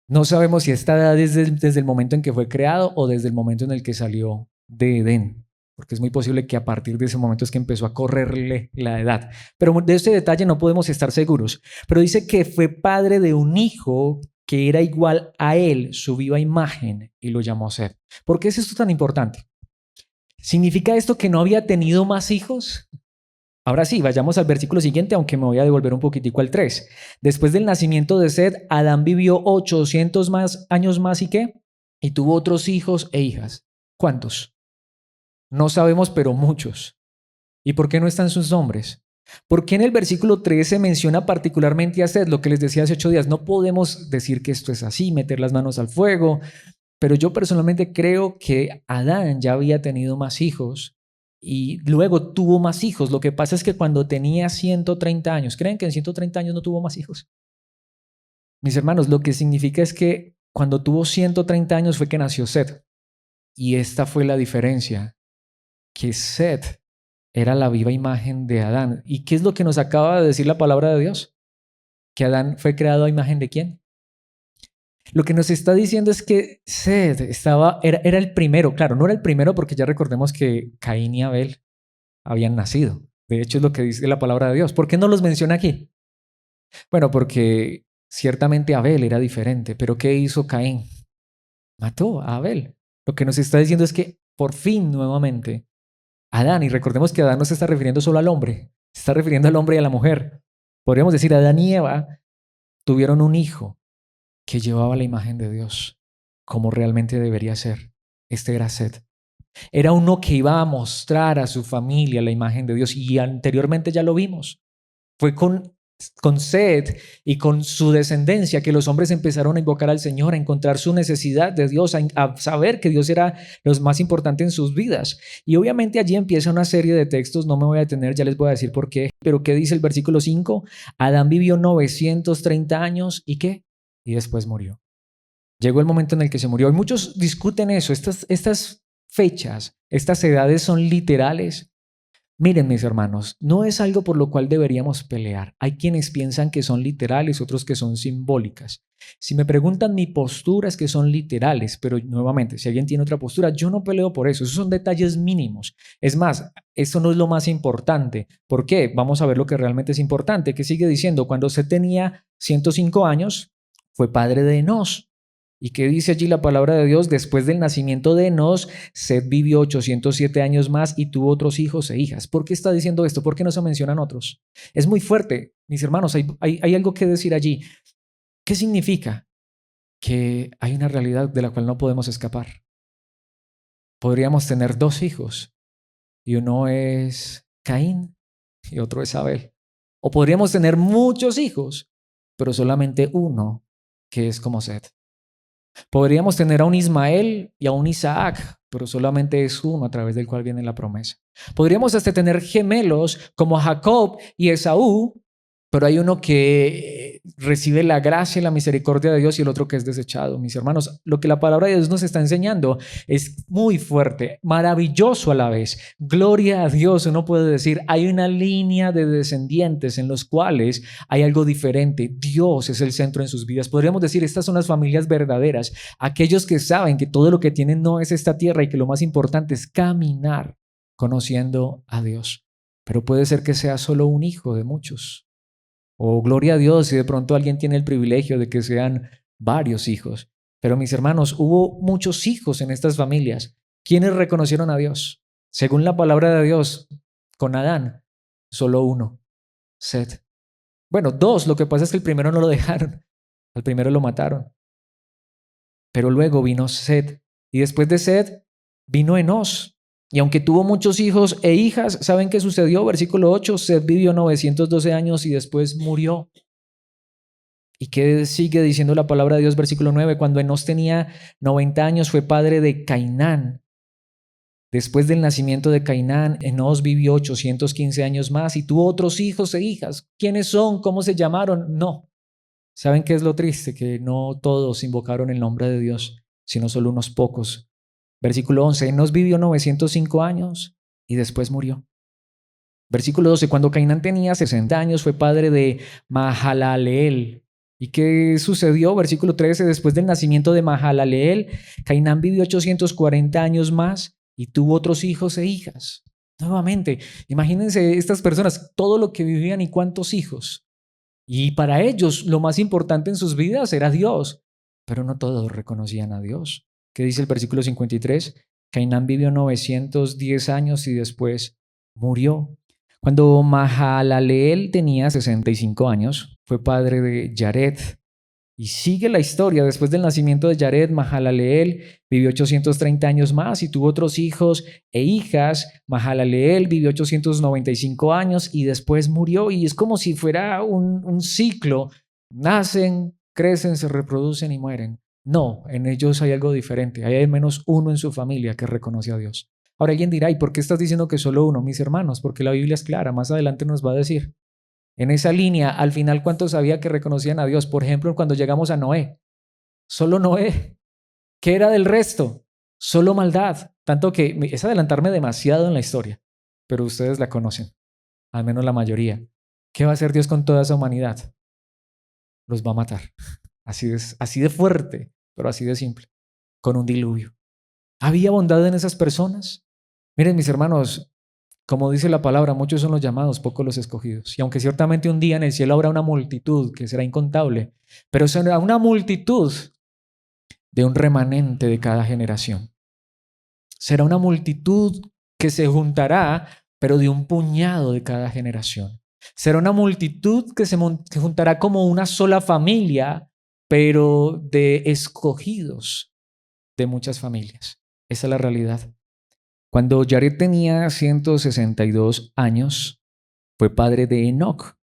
No sabemos si esta edad es desde el momento en que fue creado o desde el momento en el que salió de Edén, porque es muy posible que a partir de ese momento es que empezó a correrle la edad. Pero de este detalle no podemos estar seguros. Pero dice que fue padre de un hijo que era igual a él, su viva imagen, y lo llamó Set. ¿Por qué es esto tan importante? ¿Significa esto que no había tenido más hijos? Ahora sí, vayamos al versículo siguiente, aunque me voy a devolver un poquitico al 3. Después del nacimiento de Set, Adán vivió 800 años más y qué? Y tuvo otros hijos e hijas. ¿Cuántos? No sabemos, pero muchos. ¿Y por qué no están sus nombres? ¿Por qué en el versículo 3 se menciona particularmente a Set? Lo que les decía hace 8 días, no podemos decir que esto es así, meter las manos al fuego, pero yo personalmente creo que Adán ya había tenido más hijos y luego tuvo más hijos. Lo que pasa es que cuando tenía 130 años, ¿creen que en 130 años no tuvo más hijos? Mis hermanos, lo que significa es que cuando tuvo 130 años fue que nació Set. Y esta fue la diferencia, que Set era la viva imagen de Adán. ¿Y qué es lo que nos acaba de decir la palabra de Dios? Que Adán fue creado a imagen de ¿quién? Lo que nos está diciendo es que Set era el primero. Claro, no era el primero porque ya recordemos que Caín y Abel habían nacido. De hecho, es lo que dice la palabra de Dios. ¿Por qué no los menciona aquí? Bueno, porque ciertamente Abel era diferente, pero ¿qué hizo Caín? Mató a Abel. Lo que nos está diciendo es que por fin nuevamente Adán, y recordemos que Adán no se está refiriendo solo al hombre, se está refiriendo al hombre y a la mujer. Podríamos decir, Adán y Eva tuvieron un hijo que llevaba la imagen de Dios, como realmente debería ser. Este era Set. Era uno que iba a mostrar a su familia la imagen de Dios y anteriormente ya lo vimos. Fue con Set y con su descendencia que los hombres empezaron a invocar al Señor, a encontrar su necesidad de Dios, a saber que Dios era lo más importante en sus vidas. Y obviamente allí empieza una serie de textos, no me voy a detener, ya les voy a decir por qué, pero ¿qué dice el versículo 5? Adán vivió 930 años y ¿qué? Y después murió. Llegó el momento en el que se murió. Y muchos discuten eso, estas fechas, estas edades son literales. Miren, mis hermanos, no es algo por lo cual deberíamos pelear. Hay quienes piensan que son literales, otros que son simbólicas. Si me preguntan, mi postura es que son literales, pero nuevamente, si alguien tiene otra postura, yo no peleo por eso. Esos son detalles mínimos. Es más, esto no es lo más importante. ¿Por qué? Vamos a ver lo que realmente es importante. ¿Qué sigue diciendo? Cuando se tenía 105 años, fue padre de Enos. ¿Y qué dice allí la palabra de Dios? Después del nacimiento de Enos, Set vivió 807 años más y tuvo otros hijos e hijas. ¿Por qué está diciendo esto? ¿Por qué no se mencionan otros? Es muy fuerte, mis hermanos, hay algo que decir allí. ¿Qué significa? Que hay una realidad de la cual no podemos escapar. Podríamos tener dos hijos y uno es Caín y otro es Abel. O podríamos tener muchos hijos, pero solamente uno que es como Set. Podríamos tener a un Ismael y a un Isaac, pero solamente es uno a través del cual viene la promesa. Podríamos hasta tener gemelos como Jacob y Esaú, pero hay uno que recibe la gracia y la misericordia de Dios y el otro que es desechado. Mis hermanos, lo que la palabra de Dios nos está enseñando es muy fuerte, maravilloso a la vez. Gloria a Dios, uno puede decir, hay una línea de descendientes en los cuales hay algo diferente. Dios es el centro en sus vidas. Podríamos decir, estas son las familias verdaderas, aquellos que saben que todo lo que tienen no es esta tierra y que lo más importante es caminar conociendo a Dios. Pero puede ser que sea solo un hijo de muchos. O gloria a Dios si de pronto alguien tiene el privilegio de que sean varios hijos. Pero mis hermanos, hubo muchos hijos en estas familias. ¿Quiénes reconocieron a Dios? Según la palabra de Dios, con Adán, solo uno, Set. Bueno, dos, lo que pasa es que el primero no lo dejaron, al primero lo mataron. Pero luego vino Set, y después de Set vino Enos. Y aunque tuvo muchos hijos e hijas, ¿saben qué sucedió? Versículo 8, Set vivió 912 años y después murió. ¿Y qué sigue diciendo la palabra de Dios? Versículo 9, cuando Enos tenía 90 años fue padre de Cainán. Después del nacimiento de Cainán, Enos vivió 815 años más y tuvo otros hijos e hijas. ¿Quiénes son? ¿Cómo se llamaron? No. ¿Saben qué es lo triste? Que no todos invocaron el nombre de Dios, sino solo unos pocos. Versículo 11, Enos vivió 905 años y después murió. Versículo 12, cuando Cainán tenía 60 años fue padre de Mahalaleel. ¿Y qué sucedió? Versículo 13, después del nacimiento de Mahalaleel, Cainán vivió 840 años más y tuvo otros hijos e hijas. Nuevamente, imagínense estas personas, todo lo que vivían y cuántos hijos. Y para ellos lo más importante en sus vidas era Dios, pero no todos reconocían a Dios. ¿Qué dice el versículo 53? Cainán vivió 910 años y después murió. Cuando Mahalaleel tenía 65 años, fue padre de Yared. Y sigue la historia. Después del nacimiento de Yared, Mahalaleel vivió 830 años más y tuvo otros hijos e hijas. Mahalaleel vivió 895 años y después murió. Y es como si fuera un ciclo. Nacen, crecen, se reproducen y mueren. No, en ellos hay algo diferente. Hay al menos uno en su familia que reconoce a Dios. Ahora alguien dirá, ¿y por qué estás diciendo que solo uno, mis hermanos? Porque la Biblia es clara, más adelante nos va a decir. En esa línea, al final, ¿cuántos sabía que reconocían a Dios? Por ejemplo, cuando llegamos a Noé, solo Noé. ¿Qué era del resto? Solo maldad. Tanto que es adelantarme demasiado en la historia, pero ustedes la conocen, al menos la mayoría. ¿Qué va a hacer Dios con toda esa humanidad? Los va a matar. Así de fuerte, pero así de simple, con un diluvio. ¿Había bondad en esas personas? Miren, mis hermanos, como dice la palabra, muchos son los llamados, pocos los escogidos. Y aunque ciertamente un día en el cielo habrá una multitud que será incontable, pero será una multitud de un remanente de cada generación. Será una multitud que se juntará, pero de un puñado de cada generación. Será una multitud que se juntará como una sola familia, pero de escogidos de muchas familias. Esa es la realidad. Cuando Yared tenía 162 años, fue padre de Enoc.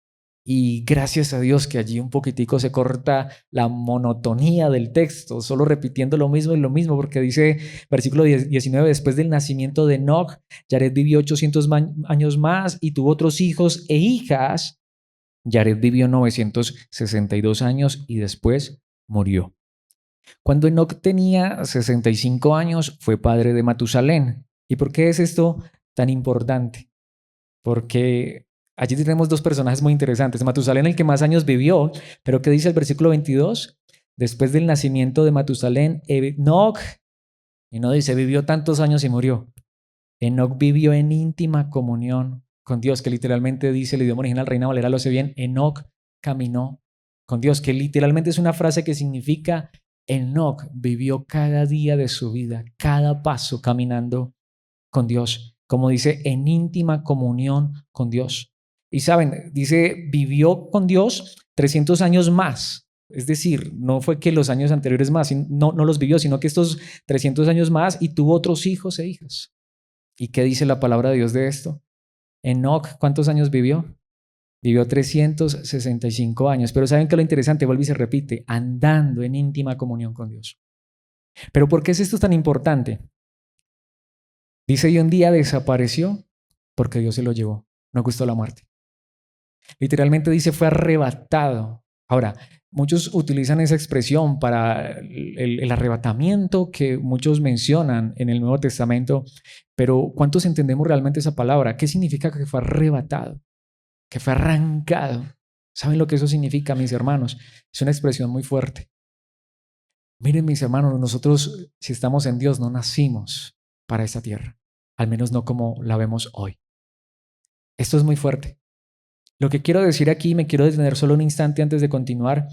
Y gracias a Dios que allí un poquitico se corta la monotonía del texto, solo repitiendo lo mismo y lo mismo, porque dice, versículo 19, después del nacimiento de Enoc, Yared vivió 800 años más y tuvo otros hijos e hijas. Yared vivió 962 años y después murió. Cuando Enoc tenía 65 años, fue padre de Matusalén. ¿Y por qué es esto tan importante? Porque allí tenemos dos personajes muy interesantes. Matusalén, el que más años vivió, pero ¿qué dice el versículo 22? Después del nacimiento de Matusalén, Enoc, y no dice, vivió tantos años y murió. Enoc vivió en íntima comunión con Dios, que literalmente dice el idioma original, Reina Valera lo hace bien, Enoc caminó con Dios, que literalmente es una frase que significa Enoc vivió cada día de su vida, cada paso caminando con Dios, como dice, en íntima comunión con Dios. Y saben, dice, vivió con Dios 300 años más. Es decir, no fue que los años anteriores más, no los vivió, sino que estos 300 años más y tuvo otros hijos e hijas. ¿Y qué dice la palabra de Dios de esto? Enoc, ¿cuántos años vivió? Vivió 365 años. Pero ¿saben qué es lo interesante? Vuelve y se repite, andando en íntima comunión con Dios. ¿Pero por qué es esto tan importante? Dice, y un día desapareció porque Dios se lo llevó. No gustó la muerte. Literalmente dice, fue arrebatado. Ahora, muchos utilizan esa expresión para el arrebatamiento que muchos mencionan en el Nuevo Testamento, pero ¿cuántos entendemos realmente esa palabra? ¿Qué significa que fue arrebatado? Que fue arrancado. ¿Saben lo que eso significa, mis hermanos? Es una expresión muy fuerte. Miren, mis hermanos, nosotros, si estamos en Dios, no nacimos para esta tierra, al menos no como la vemos hoy. Esto es muy fuerte. Lo que quiero decir aquí, me quiero detener solo un instante antes de continuar,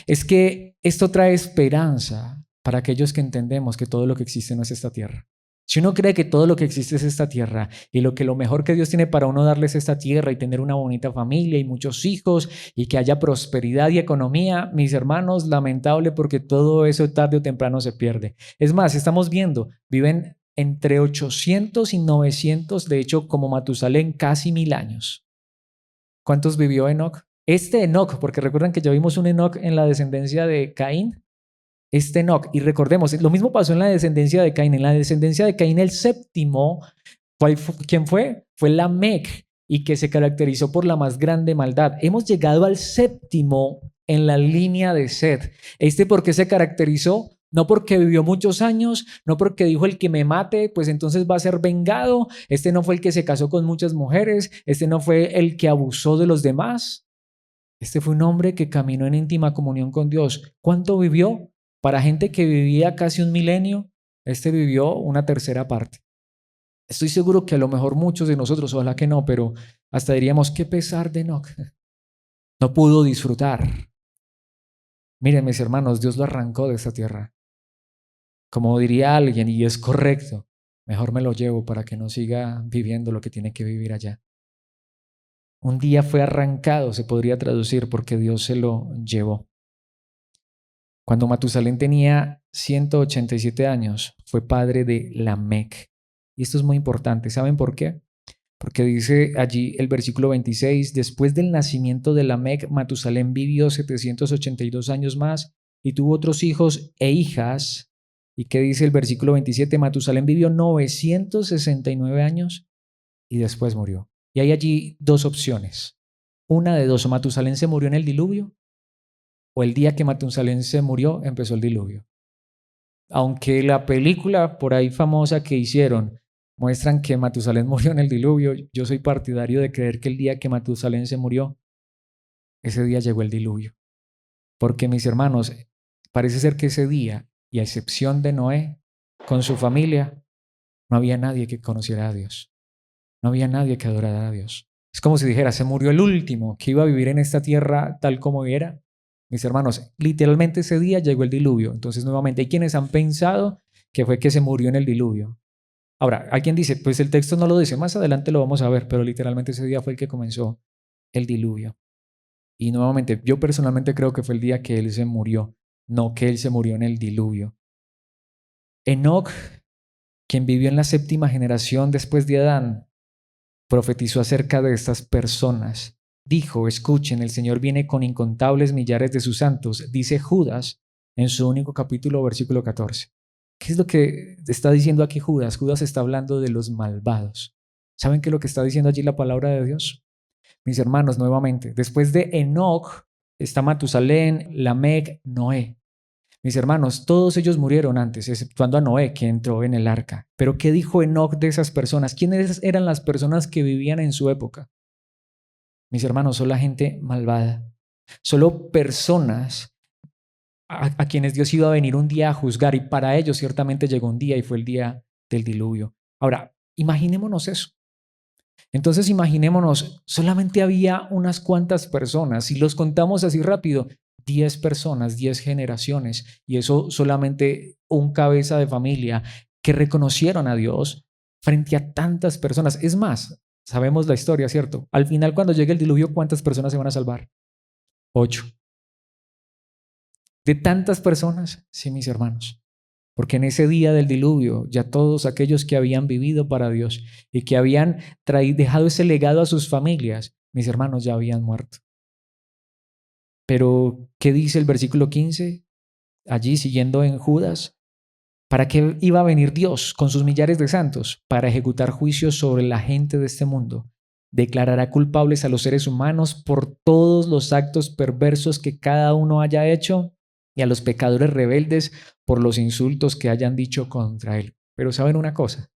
es que esto trae esperanza para aquellos que entendemos que todo lo que existe no es esta tierra. Si uno cree que todo lo que existe es esta tierra y lo mejor que Dios tiene para uno darles esta tierra y tener una bonita familia y muchos hijos y que haya prosperidad y economía, mis hermanos, lamentable porque todo eso tarde o temprano se pierde. Es más, estamos viendo, viven entre 800 y 900, de hecho como Matusalén, casi 1000 años. ¿Cuántos vivió Enoc? Este Enoc, porque recuerdan que ya vimos un Enoc en la descendencia de Caín. Este Enoc, y recordemos, lo mismo pasó en la descendencia de Caín. En la descendencia de Caín, el séptimo, ¿quién fue? Fue Lamec, y que se caracterizó por la más grande maldad. Hemos llegado al séptimo en la línea de Set. ¿Por qué se caracterizó? No porque vivió muchos años, no porque dijo el que me mate, pues entonces va a ser vengado. No fue el que se casó con muchas mujeres, no fue el que abusó de los demás. Fue un hombre que caminó en íntima comunión con Dios. ¿Cuánto vivió? Para gente que vivía casi un milenio, vivió una tercera parte. Estoy seguro que a lo mejor muchos de nosotros, ojalá que no, pero hasta diríamos, qué pesar de Enoc. No pudo disfrutar. Miren, mis hermanos, Dios lo arrancó de esta tierra. Como diría alguien, y es correcto, mejor me lo llevo para que no siga viviendo lo que tiene que vivir allá. Un día fue arrancado, se podría traducir, porque Dios se lo llevó. Cuando Matusalén tenía 187 años, fue padre de Lamec. Y esto es muy importante. ¿Saben por qué? Porque dice allí el versículo 26, después del nacimiento de Lamec, Matusalén vivió 782 años más y tuvo otros hijos e hijas. ¿Y qué dice el versículo 27? Matusalén vivió 969 años y después murió. Y hay allí dos opciones. Una de dos, o Matusalén se murió en el diluvio, o el día que Matusalén se murió empezó el diluvio. Aunque la película por ahí famosa que hicieron muestran que Matusalén murió en el diluvio, yo soy partidario de creer que el día que Matusalén se murió, ese día llegó el diluvio. Porque mis hermanos, parece ser que ese día, y a excepción de Noé, con su familia, no había nadie que conociera a Dios. No había nadie que adorara a Dios. Es como si dijera, se murió el último que iba a vivir en esta tierra tal como era. Mis hermanos, literalmente ese día llegó el diluvio. Entonces, nuevamente, hay quienes han pensado que fue que se murió en el diluvio. Ahora, alguien dice, pues el texto no lo dice, más adelante lo vamos a ver, pero literalmente ese día fue el que comenzó el diluvio. Y nuevamente, yo personalmente creo que fue el día que él se murió, no que él se murió en el diluvio. Enoc, quien vivió en la séptima generación después de Adán, profetizó acerca de estas personas. Dijo, escuchen, el Señor viene con incontables millares de sus santos, dice Judas en su único capítulo, versículo 14. ¿Qué es lo que está diciendo aquí Judas? Judas está hablando de los malvados. ¿Saben qué es lo que está diciendo allí la palabra de Dios? Mis hermanos, nuevamente, después de Enoc está Matusalén, Lamec, Noé. Mis hermanos, todos ellos murieron antes, exceptuando a Noé, que entró en el arca. Pero ¿qué dijo Enoc de esas personas? ¿Quiénes eran las personas que vivían en su época? Mis hermanos, solo la gente malvada. Solo personas a quienes Dios iba a venir un día a juzgar, y para ellos ciertamente llegó un día y fue el día del diluvio. Ahora, imaginémonos eso. Entonces imaginémonos, solamente había unas cuantas personas, si los contamos así rápido, 10 personas, 10 generaciones, y eso solamente un cabeza de familia que reconocieron a Dios frente a tantas personas. Es más, sabemos la historia, ¿cierto? Al final, cuando llegue el diluvio, ¿cuántas personas se van a salvar? 8. ¿De tantas personas? Sí, mis hermanos. Porque en ese día del diluvio ya todos aquellos que habían vivido para Dios y que habían dejado ese legado a sus familias, mis hermanos, ya habían muerto. Pero, ¿qué dice el versículo 15? Allí siguiendo en Judas, ¿para qué iba a venir Dios con sus millares de santos? Para ejecutar juicios sobre la gente de este mundo. Declarará culpables a los seres humanos por todos los actos perversos que cada uno haya hecho y a los pecadores rebeldes por los insultos que hayan dicho contra él. Pero ¿saben una cosa?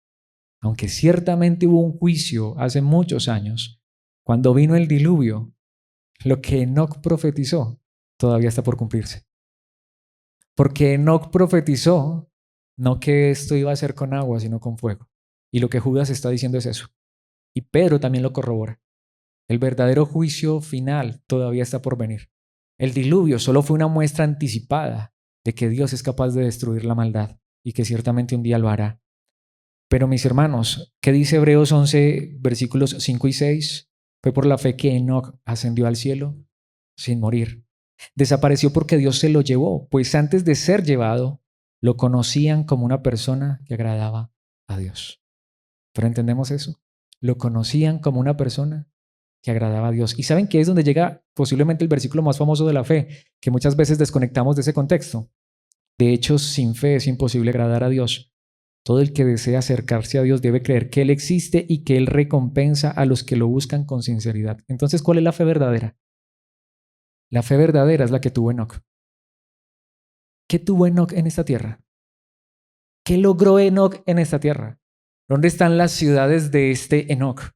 Aunque ciertamente hubo un juicio hace muchos años, cuando vino el diluvio, lo que Enoc profetizó todavía está por cumplirse. Porque Enoc profetizó no que esto iba a ser con agua, sino con fuego. Y lo que Judas está diciendo es eso. Y Pedro también lo corrobora. El verdadero juicio final todavía está por venir. El diluvio solo fue una muestra anticipada de que Dios es capaz de destruir la maldad y que ciertamente un día lo hará. Pero mis hermanos, ¿qué dice Hebreos 11, versículos 5 y 6? Fue por la fe que Enoc ascendió al cielo sin morir. Desapareció porque Dios se lo llevó, pues antes de ser llevado, lo conocían como una persona que agradaba a Dios. ¿Pero entendemos eso? Lo conocían como una persona que agradaba a Dios. ¿Y saben qué es donde llega posiblemente el versículo más famoso de la fe, que muchas veces desconectamos de ese contexto? De hecho, sin fe es imposible agradar a Dios. Todo el que desea acercarse a Dios debe creer que Él existe y que Él recompensa a los que lo buscan con sinceridad. Entonces, ¿cuál es la fe verdadera? La fe verdadera es la que tuvo Enoc. ¿Qué tuvo Enoc en esta tierra? ¿Qué logró Enoc en esta tierra? ¿Dónde están las ciudades de este Enoc?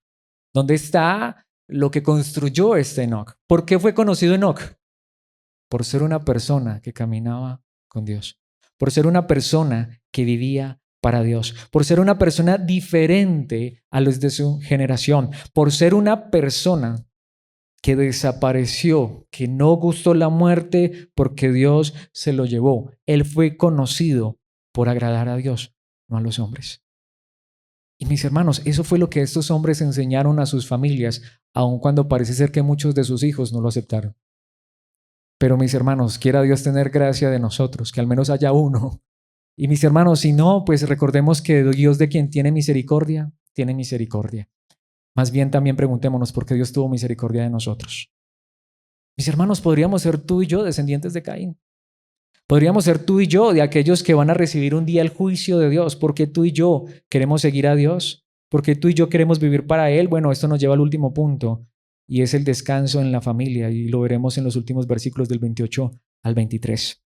¿Dónde está lo que construyó este Enoc? ¿Por qué fue conocido Enoc? Por ser una persona que caminaba con Dios, por ser una persona que vivía para Dios, por ser una persona diferente a los de su generación, por ser una persona que desapareció, que no gustó la muerte porque Dios se lo llevó. Él fue conocido por agradar a Dios, no a los hombres. Y mis hermanos, eso fue lo que estos hombres enseñaron a sus familias, aun cuando parece ser que muchos de sus hijos no lo aceptaron. Pero mis hermanos, quiera Dios tener gracia de nosotros, que al menos haya uno. Y mis hermanos, si no, pues recordemos que Dios de quien tiene misericordia, tiene misericordia. Más bien también preguntémonos por qué Dios tuvo misericordia de nosotros. Mis hermanos, podríamos ser tú y yo descendientes de Caín. Podríamos ser tú y yo de aquellos que van a recibir un día el juicio de Dios. ¿Por qué tú y yo queremos seguir a Dios? ¿Por qué tú y yo queremos vivir para Él? Bueno, esto nos lleva al último punto y es el descanso en la familia y lo veremos en los últimos versículos del 28 al 23.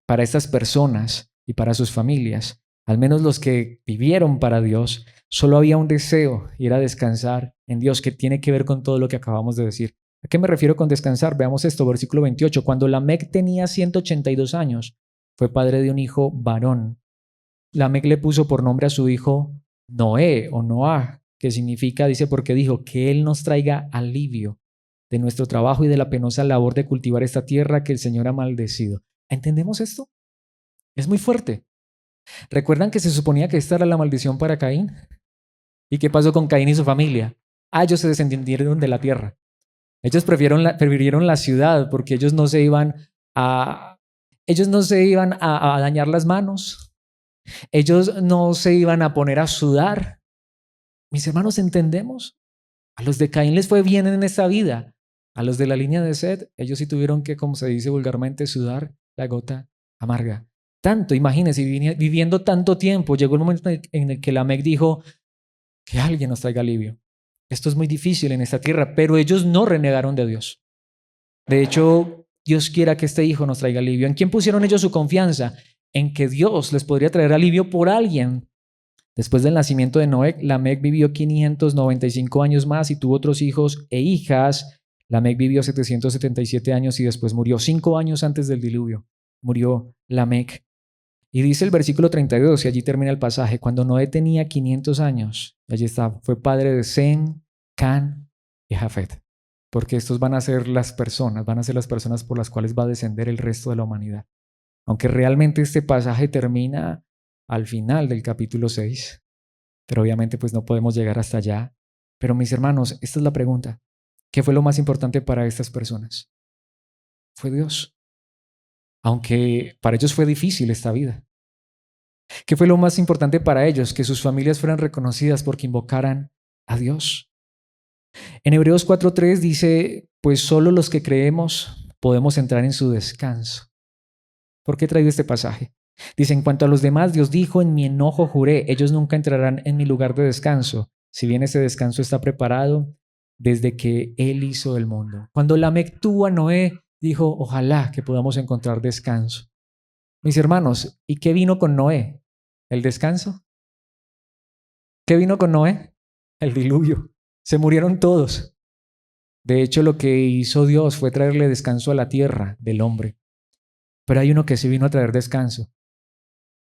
Para estas personas y para sus familias, al menos los que vivieron para Dios, solo había un deseo y era descansar en Dios, que tiene que ver con todo lo que acabamos de decir. ¿A qué me refiero con descansar? Veamos esto, versículo 28. Cuando Lamec tenía 182 años, fue padre de un hijo varón. Lamec le puso por nombre a su hijo Noé o Noah, que significa, dice, porque dijo, que Él nos traiga alivio de nuestro trabajo y de la penosa labor de cultivar esta tierra que el Señor ha maldecido. ¿Entendemos esto? Es muy fuerte. ¿Recuerdan que se suponía que esta era la maldición para Caín? ¿Y qué pasó con Caín y su familia? Ellos se descendieron de la tierra. Ellos prefirieron la ciudad porque ellos no se iban a dañar las manos. Ellos no se iban a poner a sudar. Mis hermanos, ¿entendemos? A los de Caín les fue bien en esta vida. A los de la línea de Set, ellos sí tuvieron que, como se dice vulgarmente, sudar la gota amarga. Tanto, imagínense, viviendo tanto tiempo, llegó el momento en el que Lamec dijo que alguien nos traiga alivio. Esto es muy difícil en esta tierra, pero ellos no renegaron de Dios. De hecho, Dios quiera que este hijo nos traiga alivio. ¿En quién pusieron ellos su confianza? En que Dios les podría traer alivio por alguien. Después del nacimiento de Noé, Lamec vivió 595 años más y tuvo otros hijos e hijas. Lamec vivió 777 años y después murió 5 años antes del diluvio. Murió Lamec. Y dice el versículo 32, y allí termina el pasaje, cuando Noé tenía 500 años, allí está, fue padre de Sem, Can y Jafet, porque estos van a ser las personas por las cuales va a descender el resto de la humanidad. Aunque realmente este pasaje termina al final del capítulo 6, pero obviamente pues no podemos llegar hasta allá. Pero mis hermanos, esta es la pregunta. ¿Qué fue lo más importante para estas personas? Fue Dios. Aunque para ellos fue difícil esta vida. ¿Qué fue lo más importante para ellos? Que sus familias fueran reconocidas porque invocaran a Dios. En Hebreos 4:3 dice, pues solo los que creemos podemos entrar en su descanso. ¿Por qué he traído este pasaje? Dice, en cuanto a los demás, Dios dijo, en mi enojo juré, ellos nunca entrarán en mi lugar de descanso, si bien ese descanso está preparado desde que Él hizo el mundo. Cuando Lamec tuvo a Noé, dijo, ojalá que podamos encontrar descanso. Mis hermanos, ¿y qué vino con Noé? ¿El descanso? ¿Qué vino con Noé? El diluvio. Se murieron todos. De hecho, lo que hizo Dios fue traerle descanso a la tierra del hombre. Pero hay uno que sí vino a traer descanso.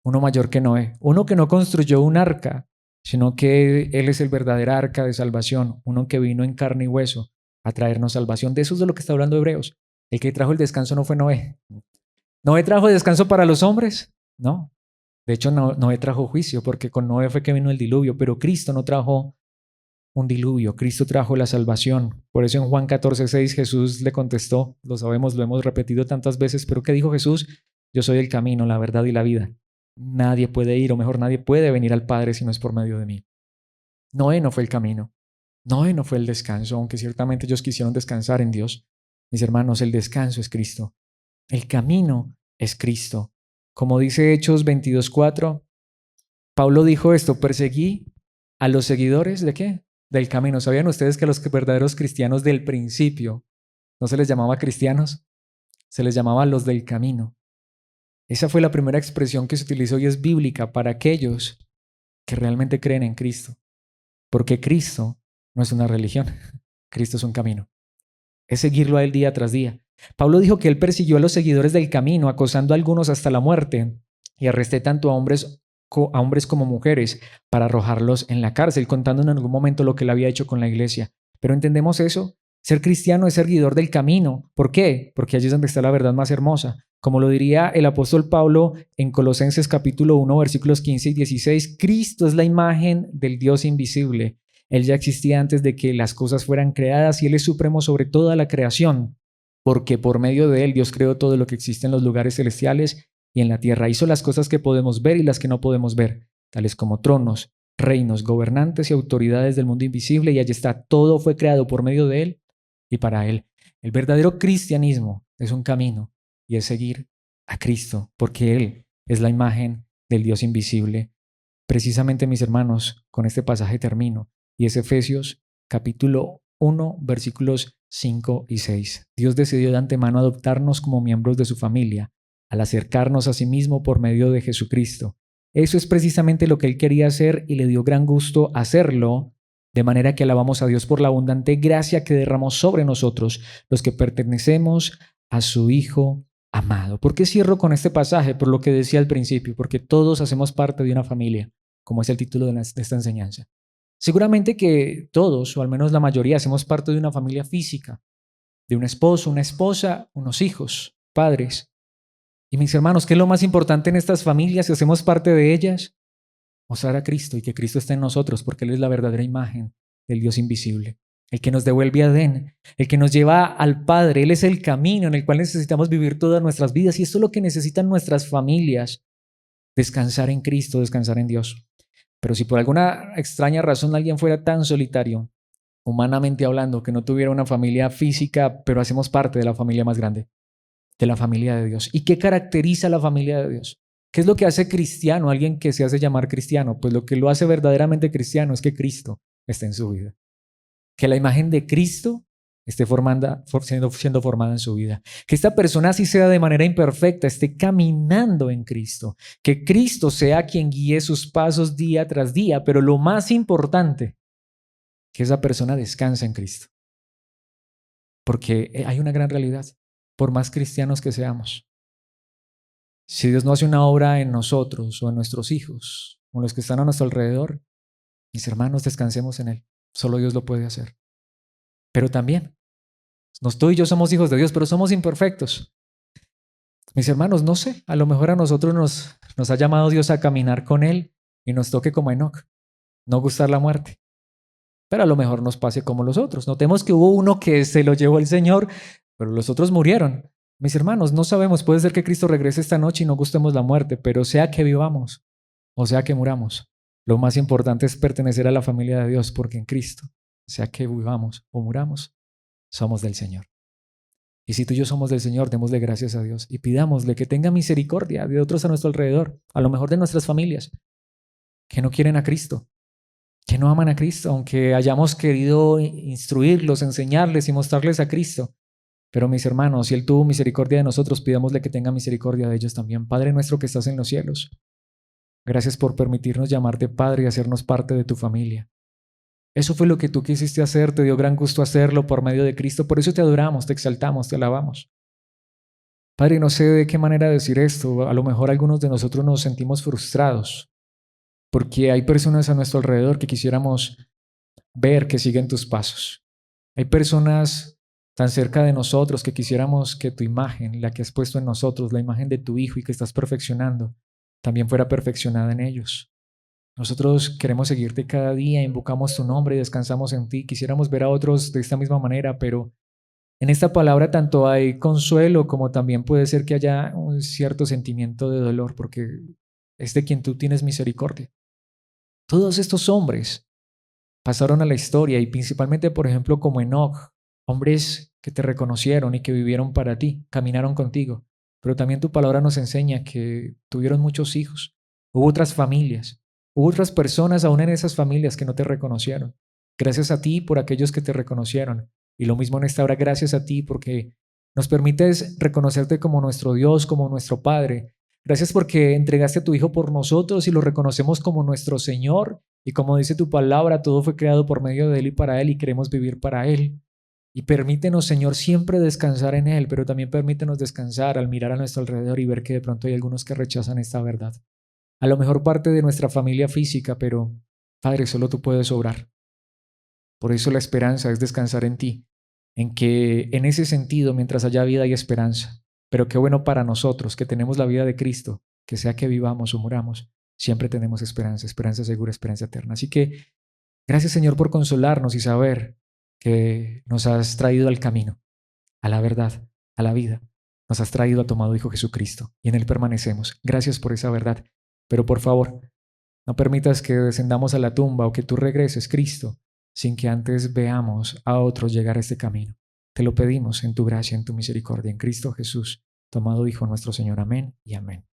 Uno mayor que Noé. Uno que no construyó un arca, sino que Él es el verdadero arca de salvación. Uno que vino en carne y hueso a traernos salvación. De eso es de lo que está hablando Hebreos. El que trajo el descanso no fue Noé. ¿Noé trajo descanso para los hombres? No. De hecho, Noé trajo juicio, porque con Noé fue que vino el diluvio, pero Cristo no trajo un diluvio, Cristo trajo la salvación. Por eso en Juan 14:6 Jesús le contestó, lo sabemos, lo hemos repetido tantas veces, pero ¿qué dijo Jesús? Yo soy el camino, la verdad y la vida. Nadie puede ir, o mejor, nadie puede venir al Padre si no es por medio de mí. Noé no fue el camino, Noé no fue el descanso, aunque ciertamente ellos quisieron descansar en Dios. Mis hermanos, el descanso es Cristo. El camino es Cristo. Como dice Hechos 22:4, Pablo dijo esto, perseguí a los seguidores ¿de qué? Del camino. ¿Sabían ustedes que a los verdaderos cristianos del principio no se les llamaba cristianos? Se les llamaba los del camino. Esa fue la primera expresión que se utilizó y es bíblica para aquellos que realmente creen en Cristo. Porque Cristo no es una religión, Cristo es un camino. Es seguirlo a Él día tras día. Pablo dijo que él persiguió a los seguidores del camino, acosando a algunos hasta la muerte, y arresté tanto a hombres como mujeres para arrojarlos en la cárcel, contando en algún momento lo que él había hecho con la iglesia. Pero ¿entendemos eso? Ser cristiano es seguidor del camino. ¿Por qué? Porque allí es donde está la verdad más hermosa. Como lo diría el apóstol Pablo en Colosenses capítulo 1, versículos 15 y 16, Cristo es la imagen del Dios invisible. Él ya existía antes de que las cosas fueran creadas y Él es supremo sobre toda la creación, porque por medio de Él Dios creó todo lo que existe en los lugares celestiales y en la tierra. Hizo las cosas que podemos ver y las que no podemos ver, tales como tronos, reinos, gobernantes y autoridades del mundo invisible, y allí está, todo fue creado por medio de Él y para Él. El verdadero cristianismo es un camino y es seguir a Cristo, porque Él es la imagen del Dios invisible. Precisamente, mis hermanos, con este pasaje termino. Y es Efesios capítulo 1, versículos 5 y 6. Dios decidió de antemano adoptarnos como miembros de su familia, al acercarnos a sí mismo por medio de Jesucristo. Eso es precisamente lo que Él quería hacer y le dio gran gusto hacerlo, de manera que alabamos a Dios por la abundante gracia que derramó sobre nosotros, los que pertenecemos a su Hijo amado. ¿Por qué cierro con este pasaje? Por lo que decía al principio, porque todos hacemos parte de una familia, como es el título de esta enseñanza. Seguramente que todos, o al menos la mayoría, hacemos parte de una familia física, de un esposo, una esposa, unos hijos, padres. Y mis hermanos, ¿qué es lo más importante en estas familias si hacemos parte de ellas? Mostrar a Cristo y que Cristo esté en nosotros, porque Él es la verdadera imagen del Dios invisible, el que nos devuelve a Edén, el que nos lleva al Padre. Él es el camino en el cual necesitamos vivir todas nuestras vidas, y esto es lo que necesitan nuestras familias, descansar en Cristo, descansar en Dios. Pero si por alguna extraña razón alguien fuera tan solitario, humanamente hablando, que no tuviera una familia física, pero hacemos parte de la familia más grande, de la familia de Dios. ¿Y qué caracteriza a la familia de Dios? ¿Qué es lo que hace cristiano a alguien que se hace llamar cristiano? Pues lo que lo hace verdaderamente cristiano es que Cristo esté en su vida. Que la imagen de Cristo esté siendo formada en su vida. Que esta persona, así sea de manera imperfecta, esté caminando en Cristo. Que Cristo sea quien guíe sus pasos día tras día. Pero lo más importante, que esa persona descanse en Cristo. Porque hay una gran realidad, por más cristianos que seamos. Si Dios no hace una obra en nosotros o en nuestros hijos o en los que están a nuestro alrededor, mis hermanos, descansemos en Él. Solo Dios lo puede hacer. Pero también, tú y yo somos hijos de Dios, pero somos imperfectos. Mis hermanos, no sé, a lo mejor a nosotros nos ha llamado Dios a caminar con Él y nos toque como Enoc, no gustar la muerte. Pero a lo mejor nos pase como los otros. Notemos que hubo uno que se lo llevó el Señor, pero los otros murieron. Mis hermanos, no sabemos, puede ser que Cristo regrese esta noche y no gustemos la muerte, pero sea que vivamos o sea que muramos, lo más importante es pertenecer a la familia de Dios, porque en Cristo, sea que vivamos o muramos, somos del Señor. Y si tú y yo somos del Señor, démosle gracias a Dios y pidámosle que tenga misericordia de otros a nuestro alrededor, a lo mejor de nuestras familias, que no quieren a Cristo, que no aman a Cristo, aunque hayamos querido instruirlos, enseñarles y mostrarles a Cristo. Pero mis hermanos, si Él tuvo misericordia de nosotros, pidámosle que tenga misericordia de ellos también. Padre nuestro que estás en los cielos, gracias por permitirnos llamarte Padre y hacernos parte de tu familia. Eso fue lo que tú quisiste hacer, te dio gran gusto hacerlo por medio de Cristo, por eso te adoramos, te exaltamos, te alabamos. Padre, no sé de qué manera decir esto, a lo mejor algunos de nosotros nos sentimos frustrados, porque hay personas a nuestro alrededor que quisiéramos ver que siguen tus pasos. Hay personas tan cerca de nosotros que quisiéramos que tu imagen, la que has puesto en nosotros, la imagen de tu Hijo y que estás perfeccionando, también fuera perfeccionada en ellos. Nosotros queremos seguirte cada día, invocamos tu nombre y descansamos en ti. Quisiéramos ver a otros de esta misma manera, pero en esta palabra tanto hay consuelo como también puede ser que haya un cierto sentimiento de dolor, porque es de quien tú tienes misericordia. Todos estos hombres pasaron a la historia y principalmente, por ejemplo, como Enoch, hombres que te reconocieron y que vivieron para ti, caminaron contigo. Pero también tu palabra nos enseña que tuvieron muchos hijos, hubo otras familias, hubo otras personas aún en esas familias que no te reconocieron. Gracias a ti por aquellos que te reconocieron. Y lo mismo en esta hora, gracias a ti porque nos permites reconocerte como nuestro Dios, como nuestro Padre. Gracias porque entregaste a tu Hijo por nosotros y lo reconocemos como nuestro Señor. Y como dice tu palabra, todo fue creado por medio de Él y para Él y queremos vivir para Él. Y permítenos, Señor, siempre descansar en Él, pero también permítenos descansar al mirar a nuestro alrededor y ver que de pronto hay algunos que rechazan esta verdad. A lo mejor parte de nuestra familia física, pero Padre, solo tú puedes obrar. Por eso la esperanza es descansar en ti, en que en ese sentido, mientras haya vida hay esperanza. Pero qué bueno para nosotros que tenemos la vida de Cristo, que sea que vivamos o muramos, siempre tenemos esperanza, esperanza segura, esperanza eterna. Así que gracias, Señor, por consolarnos y saber que nos has traído al camino, a la verdad, a la vida. Nos has traído a tu amado Hijo Jesucristo y en Él permanecemos. Gracias por esa verdad. Pero por favor, no permitas que descendamos a la tumba o que tú regreses, Cristo, sin que antes veamos a otros llegar a este camino. Te lo pedimos en tu gracia, en tu misericordia, en Cristo Jesús, tu amado Hijo nuestro Señor. Amén y amén.